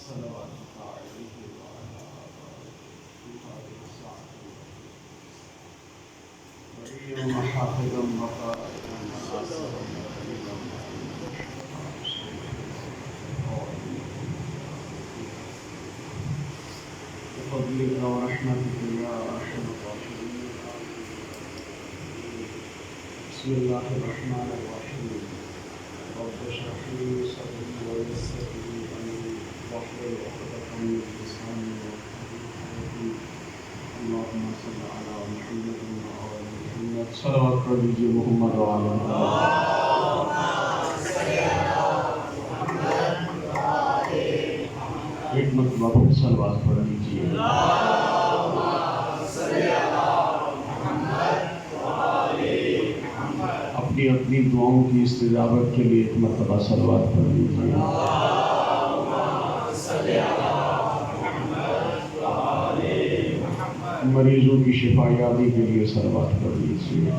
صلواتك عليه وعلى آله في هذه الساعة وليا وحافظا وقائدا وناصرا وكريما بفضلك ورحمتك يا أرحم الراحمين. بسم الله الرحمن الرحيم. رب اشرح لي صدري ويسر لي أمري واحلل عقدة من لساني يفقهوا قولي. اللهم صل على محمد وآل محمد. صلوات پڑھ لیجیے محمد وآل محمد. ایک مرتبہ پھر صلوات پڑھ لیجیے. اپنی اپنی دعاؤں کی استجابت کے لیے ایک مرتبہ صلوات پڑھ لیجیے. مریضوں کی شفا یابی کے لیے صلوات پڑھ لیجیے.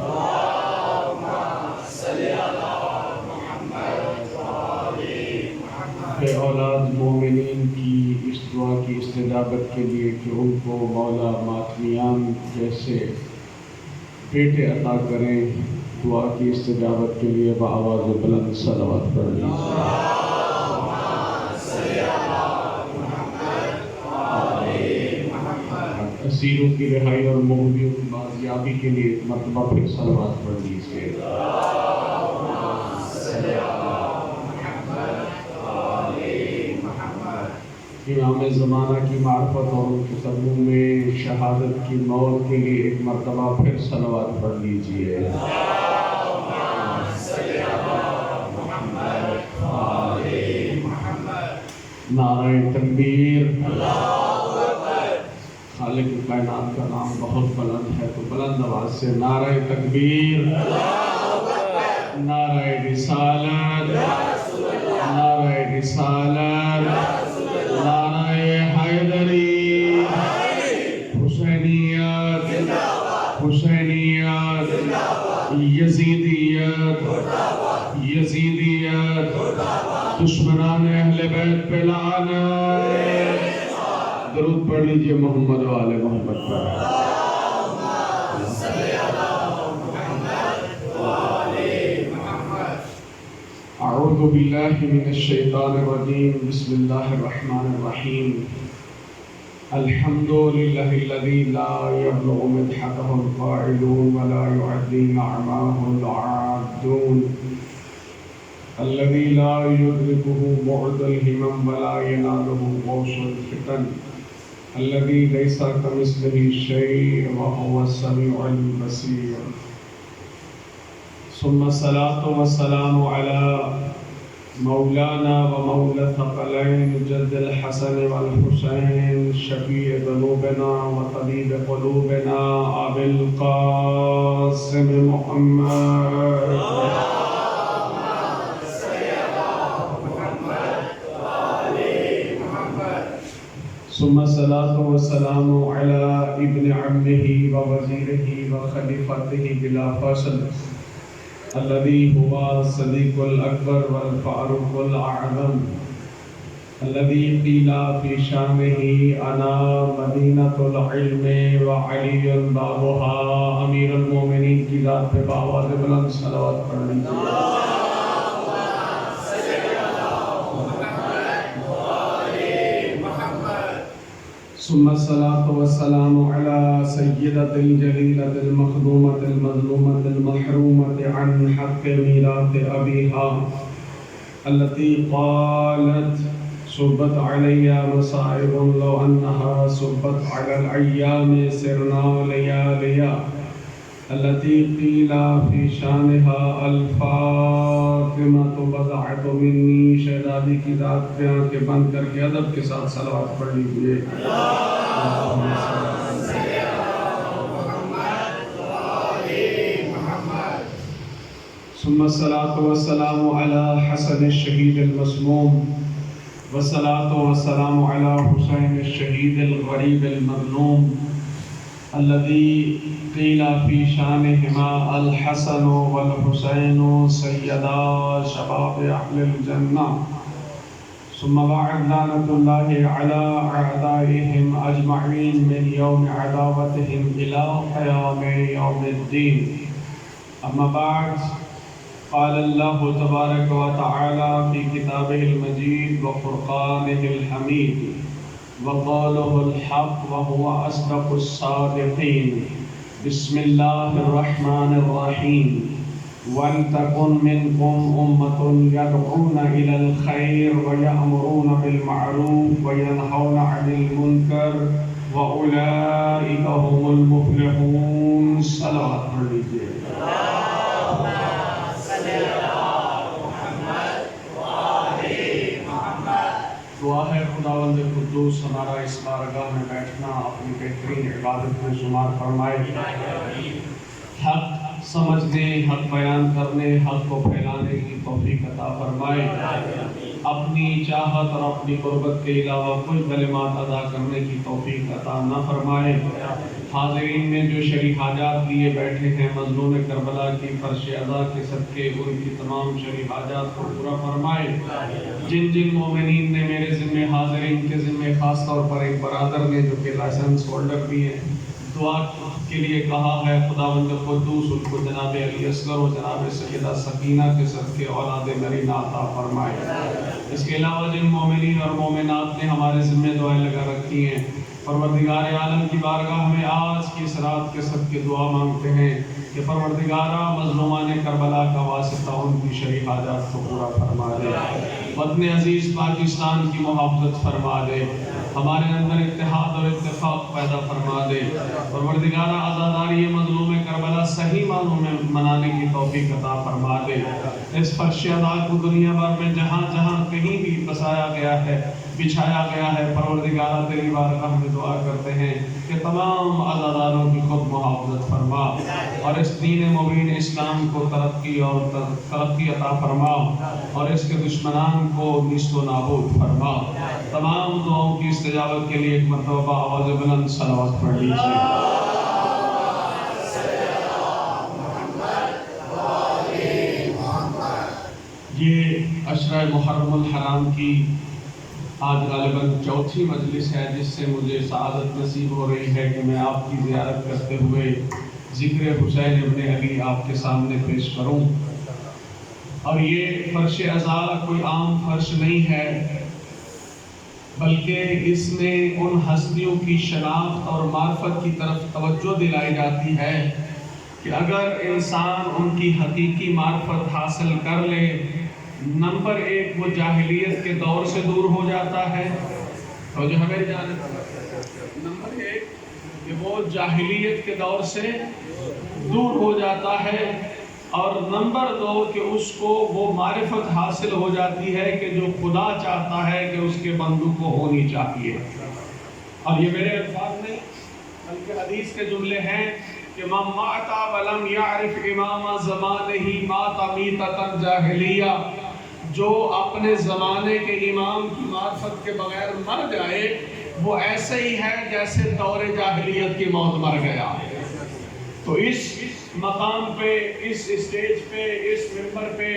کہ اولاد مومنین کی اس دعا کی استجابت کے لیے کہ ان کو مولا ماتمیان جیسے بیٹے عطا کریں. دعا کی استجابت کے لیے بآواز بلند صلوات پڑھ لیجیے. اسیروں کی رہائی اور مغلوبیوں کی بازیابی کے لیے ایک مرتبہ پھر صلوات پڑھ لیجیے. امام زمانہ کی معرفت اور ان کے قدموں میں شہادت کی موت کے لیے ایک مرتبہ پھر صلوات پڑھ لیجیے. نعرہ تکبیر. خالق کائنات کا نام بہت بلند ہے تو بلند آواز سے نعرہ تکبیر، نعرہ رسالت، نعرہ رسالت، نعرہ حیدری، حسینیت، حسینیت، یزیدیت، یزیدیت، دشمنان اہل بیت پہ لعنت. درود پڑھ لیجیے محمد و آل محمد پر. اعوذ باللہ من الشیطان الرجیم. بسم اللہ الرحمن الرحیم. الحمد للہ الذی لا یبلغ مدحتہ القائلون ولا یعدی نعماہ العادون. الذي لا يدركه بعد الهمم ولا يناله غوص الفتن. الذي ليس كمثله شيء وهو السميع البصير. ثم الصلاة والسلام على مولانا ومولى الثقلين جد الحسن والحسين شفيع ذنوبنا وطبيب قلوبنا أبي القاسم محمد. ثم الصلاة والسلام على ابن عمه ووزيره وخليفته بلا فصل الذي هو الصديق الأكبر والفاروق الأعظم الذي قيل في شانه أنا مدينة العلم وعلي بابها. أمير المؤمنين کی ذات پہ بآواز بلند صلوات پڑھ لیجیے. ثم الصلاة والسلام على سيدة الجليلة المخدومة المظلومة المحرومة عن حق ميراث أبيها التي قالت صبت علي مصائب لو أنها صبت على الأيام سرنا لياليا التي قيل في شانها الفاطمة بضعة مني. شہزادی کی ذات پہ آنکھیں بند کر کے ادب کے ساتھ صلوات پڑھ لیجیے. ثم الصلاة والسلام على حسن الشهيد المسموم والصلاة والسلام على حسين الشهيد الغريب المظلوم الذي قيل في شانهما الحسن والحسين سيدا شباب أهل الجنة ثم بعد لعنة الله على أعدائهم أجمعين من يوم عداوتهم إلى قيام يوم الدين. أما بعد، قال الله تبارك وتعالى في كتابه المجيد وفرقانه الحميد وقوله الحق وهو أصدق الصادقين. بسم الله الرحمن الرحيم. وَلْتَكُنْ مِنْكُمْ أُمَّةٌ يَدْعُونَ إِلَى الْخَيْرِ وَيَأْمُرُونَ بِالْمَعْرُوفِ وَيَنْهَوْنَ عَنِ الْمُنْكَرِ وَأُولَئِكَ هُمُ الْمُفْلِحُونَ. صلوات پڑھ لیجیے. دعا ہے خداوند قدوس ہمارا اس بارگاہ میں بیٹھنا اپنی بہترین عبادت میں شمار فرمائے. حق سمجھنے، حق بیان کرنے، حق کو پھیلانے کی توفیق عطا فرمائے. اپنی چاہت اور اپنی قربت کے علاوہ کوئی کلمات ادا کرنے کی توفیق عطا نہ فرمائے. حاضرین میں جو شرعی حاجات لیے بیٹھے ہیں، مظلوم کربلا کی فرش ادا کے صدقے ان کی تمام شرعی حاجات کو پورا فرمائے. جن جن مومنین نے میرے ذمہ، حاضرین کے ذمہ، خاص طور پر ایک برادر نے جو کہ لائسنس ہولڈر بھی ہیں، دعا کے لیے کہا ہے، خداوند قدوس ان کو جناب علی اصغر و جناب سیدہ سکینہ کے صدقے اولاد مرینہ عطا فرمائے. اس کے علاوہ جن مومنین اور مومنات نے ہمارے ذمہ دعائیں لگا رکھی ہیں، پروردگار عالم کی بارگاہ میں آج کی اس رات کے صدقے دعا مانگتے ہیں کہ پروردگارہ مظلومان کربلا کا واسطہ ان کی شرعی حاجات کو پورا فرما دے. وطن عزیز پاکستان کی محافظت فرما دے. ہمارے اندر اتحاد اور اتفاق پیدا فرما دے. پروردگارہ عزاداری مظلوم کربلا صحیح معنوں میں منانے کی توفیق عطا فرما دے. اس فرش ادا کو دنیا بھر میں جہاں جہاں کہیں بھی بسایا گیا ہے، بچھایا گیا ہے، پروردگارہ تیری بارگاہ میں دعا کرتے ہیں کہ تمام عزاداروں کی خود محافظت فرما اور اس دین مبین اسلام کو ترقی عطا فرما اور اس کے دشمنان کو نیست و نابود فرما. تمام دعاؤں کی استجابت کے لیے ایک مرتبہ آواز بلند صلوات پڑھ لیجیے. یہ عشرہ محرم الحرام کی آج غالباً چوتھی مجلس ہے جس سے مجھے سعادت نصیب ہو رہی ہے کہ میں آپ کی زیارت کرتے ہوئے ذکر حسین ابن علی آپ کے سامنے پیش کروں. اور یہ فرش عزا کوئی عام فرش نہیں ہے، بلکہ اس میں ان ہستیوں کی شناخت اور معرفت کی طرف توجہ دلائی جاتی ہے کہ اگر انسان ان کی حقیقی معرفت حاصل کر لے، نمبر ایک وہ جاہلیت کے دور سے دور ہو جاتا ہے. تو جو ہمیں جانب نمبر ایک کہ وہ جاہلیت کے دور سے دور ہو جاتا ہے، اور نمبر دو کہ اس کو وہ معرفت حاصل ہو جاتی ہے کہ جو خدا چاہتا ہے کہ اس کے بندوں کو ہونی چاہیے. اور یہ میرے الفاظ نہیں بلکہ حدیث کے جملے ہیں کہ من مات ولم یعرف امام زمانہ مات میتۃ جاہلیہ. جو اپنے زمانے کے امام کی معرفت کے بغیر مر جائے وہ ایسے ہی ہے جیسے دور جاہلیت کی موت مر گیا. تو اس مقام پہ، اس اسٹیج پہ، اس ممبر پہ،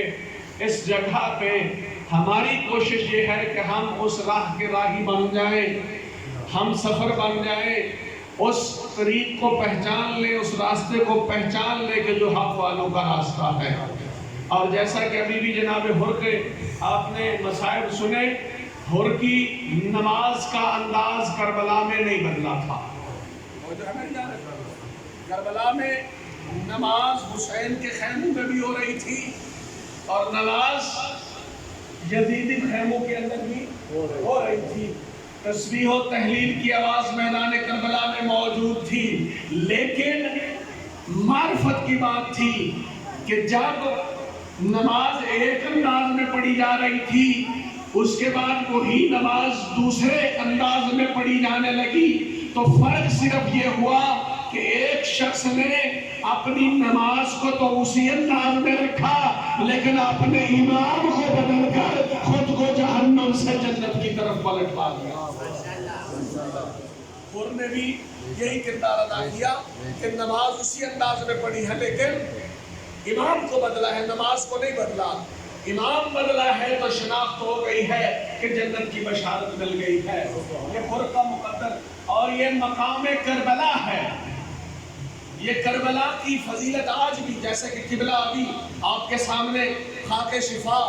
اس جگہ پہ ہماری کوشش یہ ہے کہ ہم اس راہ کے راہی بن جائیں، ہم سفر بن جائیں، اس طریق کو پہچان لیں، اس راستے کو پہچان لیں کہ جو حق والوں کا راستہ ہے. اور جیسا کہ ابھی بھی جناب حر کے آپ نے مصائب سنے، حر کی نماز کا انداز کربلا میں نہیں بدلا تھا. کربلا میں نماز حسین کے خیموں میں بھی ہو رہی تھی اور نماز یزیدی خیموں کے اندر بھی ہو رہی تھی. تسبیح و تحلیل کی آواز میدان کربلا میں موجود تھی، لیکن معرفت کی بات تھی کہ جب نماز ایک انداز میں پڑھی جا رہی تھی، اس کے بعد وہی نماز دوسرے انداز میں پڑھی جانے لگی، تو فرق صرف یہ ہوا کہ ایک شخص نے اپنی نماز کو تو اسی انداز میں رکھا لیکن اپنے امام کو بدل کر خود کو جہنم سے جنت کی طرف پلٹوا دیا. حر نے بھی یہی کردار ادا کیا کہ نماز اسی انداز میں پڑھی ہے لیکن امام کو بدلا ہے، نماز کو نہیں بدلا. امام بدلا ہے تو شناخت ہو گئی ہے کہ جنت کی بشارت مل گئی ہے. یہ فرقہ مقدر اور یہ مقام کربلا ہے. یہ کربلا کی فضیلت آج بھی، جیسے کہ قبلہ ابھی آپ کے سامنے خاک شفا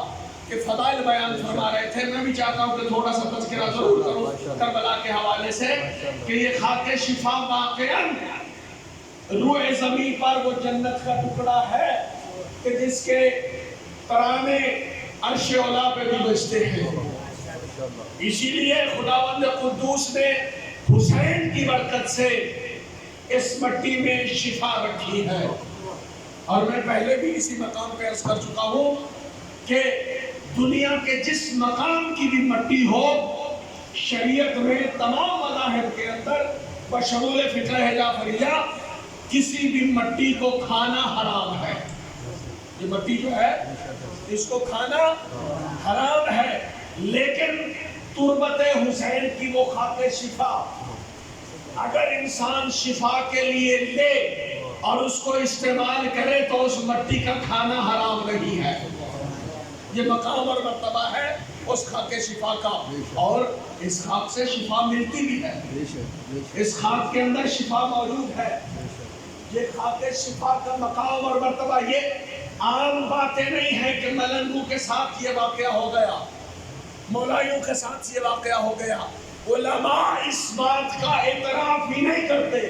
کے فضائل بیان فرما رہے تھے، میں بھی چاہتا ہوں کہ تھوڑا سا تذکرہ ضرور کروں کربلا کے حوالے سے کہ یہ خاک شفا واقعاً روح زمین پر وہ جنت کا ٹکڑا ہے کہ جس کے ترانے عرش اولا پہ بھی بجتے ہیں. اسی لیے خداوند قدوس نے حسین کی برکت سے اس مٹی میں شفا رکھی ہے. اور میں پہلے بھی اسی مقام پہ عرض کر چکا ہوں کہ دنیا کے جس مقام کی بھی مٹی ہو، شریعت میں تمام مذاہب کے اندر بشمول فقہ جعفریہ کسی بھی مٹی کو کھانا حرام ہے. یہ مٹی جو ہے اس کو کھانا حرام ہے، لیکن تربت حسین کی وہ خاک شفا اگر انسان شفا کے لیے لے اور اس کو استعمال کرے تو اس مٹی کا کھانا حرام نہیں ہے. یہ مقام اور مرتبہ ہے اس خاک شفا کا، اور اس خاک سے شفا ملتی بھی ہے. اس خاک کے اندر شفا موجود ہے. یہ خاک شفا کا مقام اور مرتبہ یہ عام باتیں نہیں ہیں کہ ملنگو کے ساتھ یہ واقعہ ہو گیا، مولایوں کے ساتھ یہ واقعہ ہو گیا. علماء اس بات کا اعتراف ہی نہیں کرتے،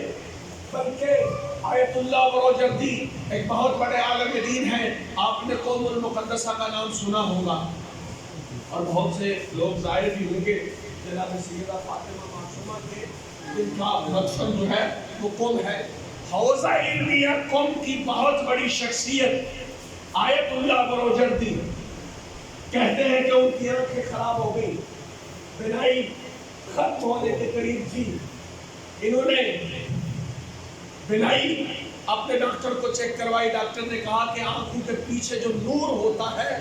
بلکہ آیت اللہ بروجردی ایک بہت بڑے عالم دین ہیں. آپ نے قوم المقدسہ کا نام سنا ہوگا اور بہت سے لوگ ظاہر بھی ہوں گے. جناب سیدہ فاطمہ معصومہ کے جن کا مدفن جو ہے وہ قم ہے. حوزہ علمیہ قم کی بہت بڑی شخصیت آیت اللہ بروجردی کہتے ہیں کہ ان کی آنکھیں خراب ہو گئی، بینائی ختم ہونے کے قریب تھی. انہوں نے بینائی اپنے ڈاکٹر کو چیک کروائی. ڈاکٹر نے کہا کہ آنکھوں کے پیچھے جو نور ہوتا ہے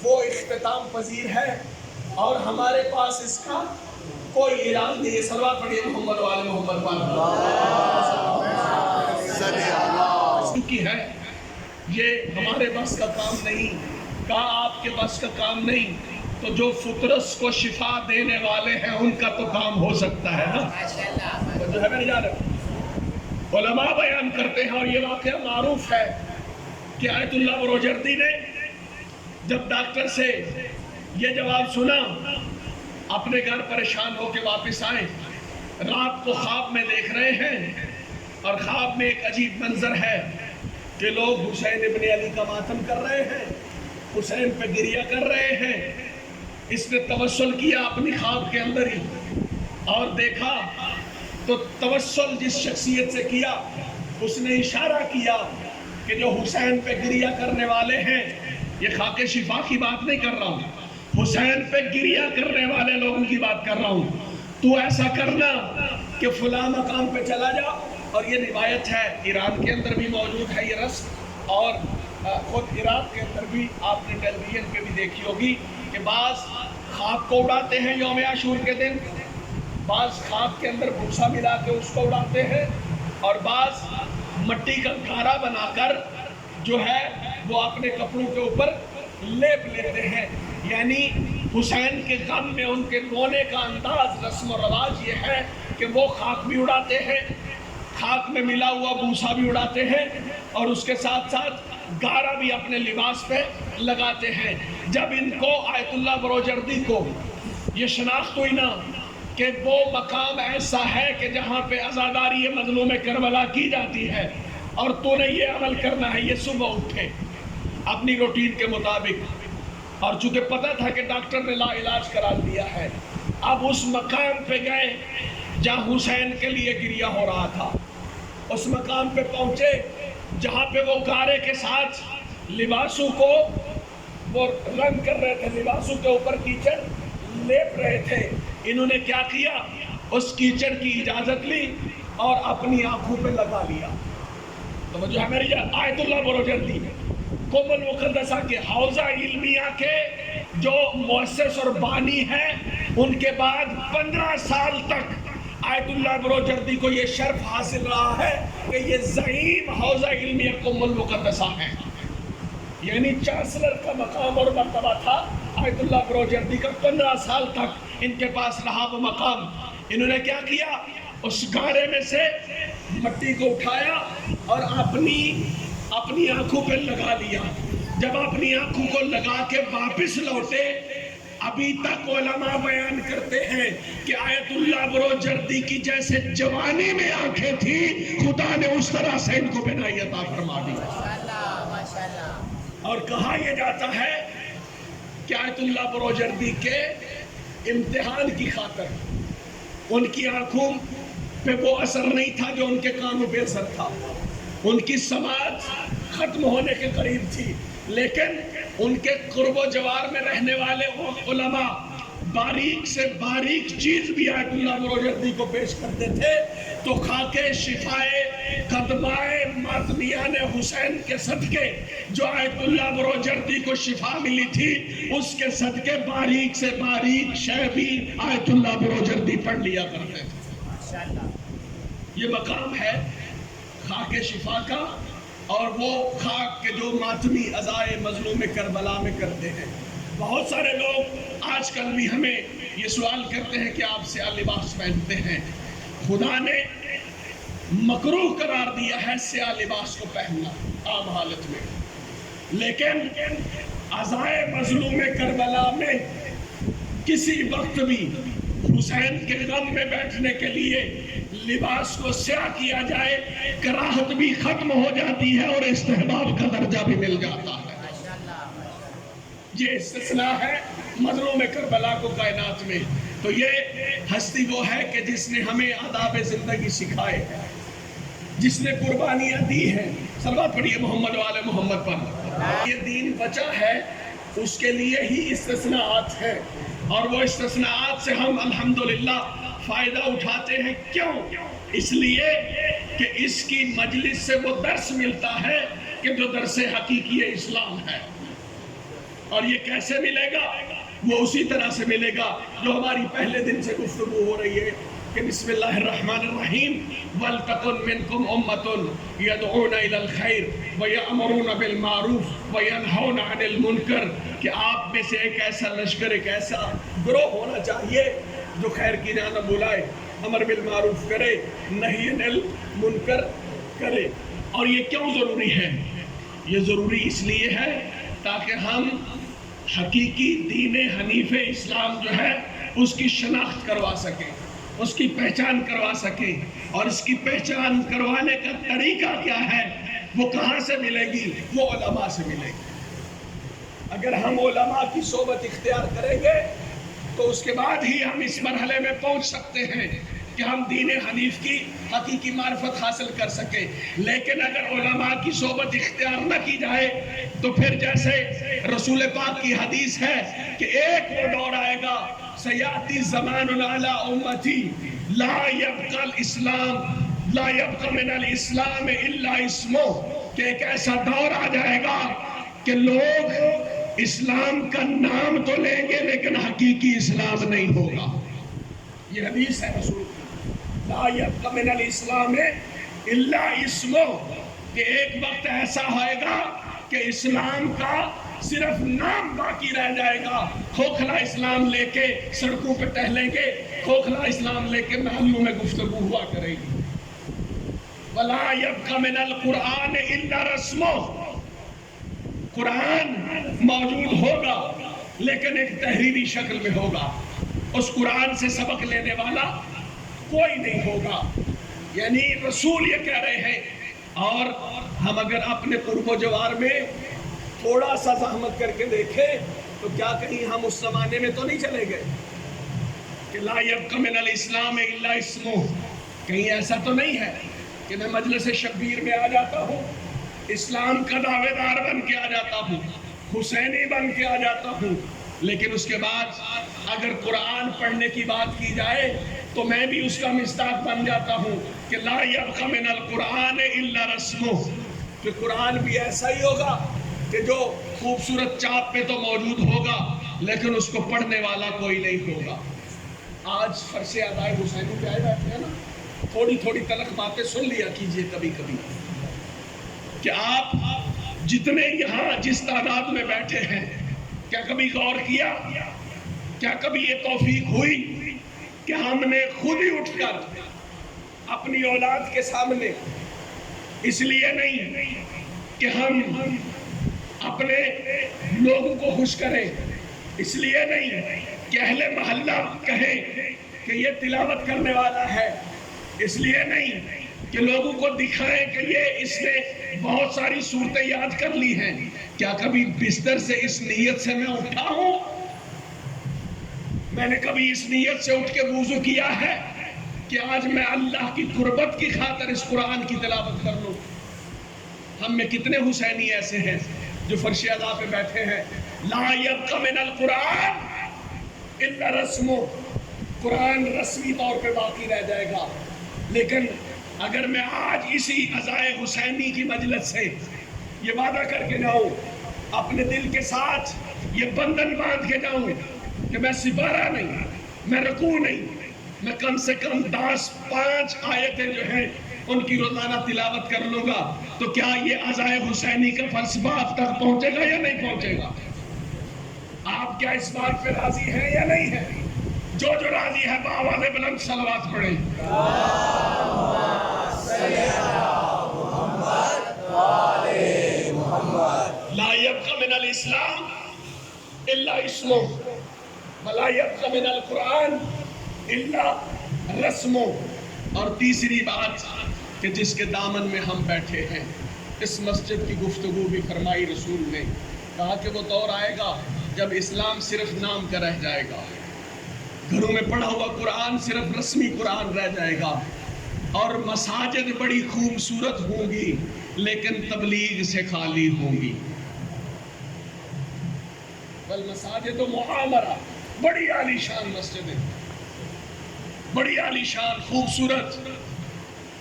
وہ اختتام پذیر ہے اور ہمارے پاس اس کا کوئی علاج نہیں ہے. صلوات پڑھیے محمد و آل محمد کی ہے. یہ ہمارے بس کا کام نہیں. کہا آپ کے بس کا کام نہیں تو جو فطرس کو شفا دینے والے ہیں ان کا تو کام ہو سکتا ہے نا. جو ہے میں نہیں جا رہا، علماء بیان کرتے ہیں اور یہ واقعہ معروف ہے کہ آیت اللہ بروجردی نے جب ڈاکٹر سے یہ جواب سنا، اپنے گھر پریشان ہو کے واپس آئے. رات کو خواب میں دیکھ رہے ہیں اور خواب میں ایک عجیب منظر ہے کہ لوگ حسین ابن علی کا ماتم کر رہے ہیں، حسین پہ گریہ کر رہے ہیں. اس نے توسل کیا اپنی خواب کے اندر ہی اور دیکھا تو توسل جس شخصیت سے کیا اس نے اشارہ کیا کہ جو حسین پہ گریہ کرنے والے ہیں، یہ خاک شفا کی بات نہیں کر رہا ہوں، حسین پہ گریہ کرنے والے لوگوں کی بات کر رہا ہوں. تو ایسا کرنا کہ فلاں مقام پہ چلا جا. اور یہ روایت ہے ایران کے اندر بھی موجود ہے یہ رسم، اور خود عراق کے اندر بھی آپ نے ٹیلی ویژن پہ بھی دیکھی ہوگی کہ بعض خاک کو اڑاتے ہیں یوم عاشور کے دن، بعض خاک کے اندر بھوسا ملا کے اس کو اڑاتے ہیں، اور بعض مٹی کا گھارا بنا کر جو ہے وہ اپنے کپڑوں کے اوپر لیپ لیتے ہیں. یعنی حسین کے غم میں ان کے رونے کا انداز، رسم و رواج یہ ہے کہ وہ خاک بھی اڑاتے ہیں، خاک میں ملا ہوا بھوسا بھی اڑاتے ہیں، اور اس کے ساتھ ساتھ گارا بھی اپنے لباس پہ لگاتے ہیں. جب ان کو آیت اللہ بروجردی کو یہ شناخت ہوئی نا کہ وہ مقام ایسا ہے کہ جہاں پہ عزاداری مظلوم کربلا کی جاتی ہے اور تو نے یہ عمل کرنا ہے. یہ صبح اٹھے اپنی روٹین کے مطابق، اور چونکہ پتہ تھا کہ ڈاکٹر نے لا علاج قرار دیا ہے، اب اس مقام پہ گئے جہاں حسین کے لیے گریہ ہو رہا تھا. اس مقام پہ پہنچے جہاں پہ وہ گارے کے ساتھ لباسوں کو وہ رنگ کر رہے تھے، لباسوں کے اوپر کیچڑ لیپ رہے تھے. انہوں نے کیا کیا؟ اس کیچڑ کی اجازت لی اور اپنی آنکھوں پہ لگا لیا. تو جو ہے میری آیت اللہ بروجردی قم المقدسہ کے حوزہ علمیہ کے جو مؤسس اور بانی ہیں، ان کے بعد 15 سال تک آیت اللہ بروجردی کو یہ شرف حاصل رہا ہے کہ یہ زعیم حوزہ علمیہ قم المقدسہ ہیں. یعنی چانسلر کا مقام اور مرتبہ تھا آیت اللہ بروجردی کا. 15 سال تک ان کے پاس رہا وہ مقام. انہوں نے کیا کیا؟ اس گاڑے میں سے مٹی کو اٹھایا اور اپنی آنکھوں پہ لگا لیا. جب اپنی آنکھوں کو لگا کے واپس لوٹے، ابھی تک علماء بیان کرتے ہیں کہ آیت اللہ بروجردی کی جیسے جوانی میں آنکھیں تھی، خدا نے اس طرح سے ان کو بینائی عطا فرما دی. اور کہا یہ جاتا ہے کہ آیت اللہ بروجردی کے امتحان کی خاطر ان کی آنکھوں پہ وہ اثر نہیں تھا جو ان کے کانوں پہ اثر تھا. ان کی سماعت ختم ہونے کے قریب تھی، لیکن ان کے قرب و جوار میں رہنے والے علماء باریک سے باریک چیز بھی آیت اللہ بروجردی کو پیش کرتے تھے. تو خاکے شفائے قدمائے ماتمیان حسین کے صدقے جو آیت اللہ بروجردی کو شفا ملی تھی، اس کے صدقے باریک سے باریک شے بھی آیت اللہ بروجردی پڑھ لیا کرتے تھے. یہ مقام ہے خاک شفا کا، اور وہ خاک کے جو ماتمی عزائے مظلوم کربلا میں کرتے ہیں. بہت سارے لوگ آج کل بھی ہمیں یہ سوال کرتے ہیں کہ آپ سیاہ لباس پہنتے ہیں. خدا نے مکروہ قرار دیا ہے سیاہ لباس کو پہننا عام حالت میں، لیکن عزائے مظلوم کربلا میں کسی وقت بھی حسین کے غم میں بیٹھنے کے لیے لباس کو سیاہ کیا جائے، کراہت بھی ختم ہو جاتی ہے اور استحباب کا درجہ بھی مل جاتا ہے. یہ استثناء ہے مظلوم کربلا کو کائنات میں. تو یہ ہستی وہ ہے کہ جس نے ہمیں آداب زندگی سکھائے، جس نے قربانیاں دی ہیں. صلوات پڑھیے محمد و آل محمد پر. یہ دین بچا ہے، اس کے لیے ہی استثناءات ہیں، اور وہ استثناءات سے ہم الحمدللہ فائدہ اٹھاتے ہیں. کیوں؟ اس لیے کہ اس کی مجلس سے وہ درس ملتا ہے کہ جو درس حقیقی اسلام ہے. اور یہ کیسے ملے گا؟ وہ اسی طرح سے ملے گا جو ہماری پہلے دن سے گفتگو ہو رہی ہے کہ بسم اللہ الرحمن الرحیم وَلْتَكُنْ مِنْكُمْ أُمَّةٌ يَدْعُونَ إِلَى الْخَيْرِ وَيَأْمُرُونَ بِالْمَعْرُوفِ وَيَنْهَوْنَ عَنِ الْمُنْكَرِ. کہ آپ میں سے ایک ایسا لشکر، ایک ایسا گروہ ہونا چاہیے جو خیر کی جانب بلائے، امر بالمعروف کرے، نہی عن المنکر کرے. اور یہ کیوں ضروری ہے؟ یہ ضروری اس لیے ہے تاکہ ہم حقیقی دین حنیف اسلام جو ہے اس کی شناخت کروا سکیں، اس کی پہچان کروا سکیں. اور اس کی پہچان کروانے کا طریقہ کیا ہے، وہ کہاں سے ملے گی؟ وہ علماء سے ملے گی. اگر ہم علماء کی صحبت اختیار کریں گے تو اس کے بعد ہی ہم اس مرحلے میں پہنچ سکتے ہیں کہ ہم دین حنیف کی حقیقی معرفت حاصل کر سکیں. لیکن اگر علماء کی صحبت اختیار نہ کی جائے تو پھر جیسے رسول پاک کی حدیث ہے کہ ایک وہ دور آئے گا، سیاتی زمان علی امتی لا یبقى الاسلام لا یبقى من الاسلام الا اسمہ. کہ ایک ایسا دور آ جائے گا کہ لوگ اسلام کا نام تو لیں گے لیکن حقیقی اسلام نہیں ہوگا. یہ حدیث ہے رسول لا یبقى من الاسلام الا اسمہ. کہ ایک وقت ایسا آئے گا کہ اسلام کا صرف نام باقی رہ جائے گا. کھوکھلا اسلام لے کے سڑکوں پہ ٹہلیں گے، کھوکھلا اسلام لے کے محلوں میں گفتگو ہوا کرے گی. وَلَا يَبْقَ مِنَ الْقُرْآنِ إِلَّا رَسْمُهُ. قرآن موجود ہوگا لیکن ایک تحریری شکل میں ہوگا. اس قرآن سے سبق لینے والا کوئی نہیں ہوگا. یعنی رسول یہ کہہ رہے ہیں. اور ہم اگر اپنے قرب و جوار میں تھوڑا سا زحمت کر کے دیکھیں تو کیا کہیں ہم اس زمانے میں تو نہیں چلے گئے کہ لا یبقى من الاسلام الا اسمہ. کہیں ایسا تو نہیں ہے کہ میں مجلس شبیر میں آ جاتا ہوں، اسلام کا دعوے دار بن کے آ جاتا ہوں، حسینی بن کے آ جاتا ہوں، لیکن اس کے بعد اگر قرآن پڑھنے کی بات کی جائے تو میں بھی اس کا مصداق بن جاتا ہوں کہ لا یبقى من القرآن الا رسمہ. کہ قرآن بھی ایسا ہی ہوگا کہ جو خوبصورت چاپ پہ تو موجود ہوگا لیکن اس کو پڑھنے والا کوئی نہیں ہوگا. آج فرش ادائے حسینی پہ آئے بیٹھے ہیں نا، تھوڑی تھوڑی تلخ باتیں سن لیا کیجئے کبھی کبھی کہ آپ جتنے یہاں جس تعداد میں بیٹھے ہیں، کیا کبھی غور کیا، کیا کبھی یہ توفیق ہوئی کہ ہم نے خود ہی اٹھ کر اپنی اولاد کے سامنے، اس لیے نہیں کہ ہم اپنے لوگوں کو خوش کریں، اس لیے نہیں کہ اہل محلہ کہیں کہ یہ تلاوت کرنے والا ہے، اس لیے نہیں کہ لوگوں کو دکھائیں کہ یہ اس نے بہت ساری صورتیں یاد کر لی ہیں، کیا کبھی بستر سے اس نیت سے میں اٹھا ہوں؟ میں نے کبھی اس نیت سے اٹھ کے وضو کیا ہے کہ آج میں اللہ کی قربت کی خاطر اس قرآن کی تلاوت کر لوں؟ ہم میں کتنے حسینی ایسے ہیں جو فرش ادا پہ بیٹھے ہیں، لا یبقى من القرآن الا رسمو، قرآن رسمی طور پہ باقی رہ جائے گا، لیکن اگر میں آج اسی عزائے حسینی کی مجلس سے یہ وعدہ کر کے جاؤں، اپنے دل کے ساتھ یہ بندھن باندھ کے جاؤں کہ میں سپارہ نہیں، میں رکوع نہیں، میں کم سے کم 5 آیتیں جو ہیں ان کی روزانہ تلاوت کر لوں گا، تو کیا یہ عزائے حسینی کا فلسفہ آپ تک پہنچے گا یا نہیں پہنچے گا؟ آپ کیا اس بات پہ راضی ہیں یا نہیں ہیں؟ جو راضی ہے بآواز بلند صلوات پڑھیں۔ لا يبقى من الاسلام الا اسمه ولا يبقى من القرآن الا رسمه۔ اور تیسری بات کہ جس کے دامن میں ہم بیٹھے ہیں، اس مسجد کی گفتگو بھی فرمائی رسول نے، کہا کہ وہ دور آئے گا جب اسلام صرف نام کا رہ جائے گا، گھروں میں پڑھا ہوا قرآن صرف رسمی قرآن رہ جائے گا، اور مساجد بڑی خوبصورت ہوں گی لیکن تبلیغ سے خالی ہوں گی۔ والمساجد معامرہ، بڑی عالی شان مسجدیں، بڑی عالی شان خوبصورت،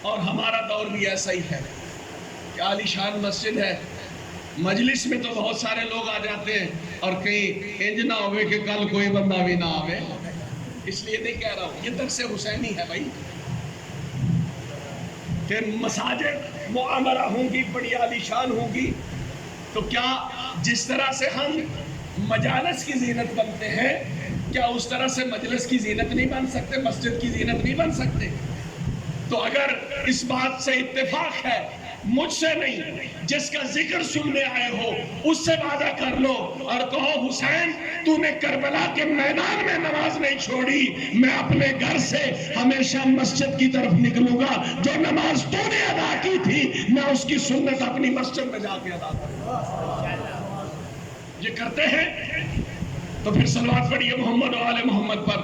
اور ہمارا دور بھی ایسا ہی ہے کہ عالی شان مسجد ہے، مجلس میں تو بہت سارے لوگ آ جاتے ہیں اور کہیں انج نہ ہوئے کہ کل کوئی بندہ بھی نہ آوے، اس لیے نہیں کہہ رہا ہوں، یہ درس حسینی ہے بھائی، کہ مساجد معامرہ ہوں گی، بڑی عالی شان ہوں گی، تو کیا جس طرح سے ہم مجالس کی زینت بنتے ہیں، کیا اس طرح سے مجلس کی زینت نہیں بن سکتے، مسجد کی زینت نہیں بن سکتے؟ تو اگر اس بات سے اتفاق ہے، مجھ سے نہیں، جس کا ذکر سننے آئے ہو اس سے وعدہ کر لو اور کہو حسین تو نے کربلا کے میدان میں نماز نہیں چھوڑی، میں اپنے گھر سے ہمیشہ مسجد کی طرف نکلوں گا، جو نماز تو نے ادا کی تھی میں اس کی سنت اپنی مسجد میں جا کے ادا کروں گا۔ یہ کرتے ہیں تو پھر صلوات پڑھیے محمد و آل محمد پر۔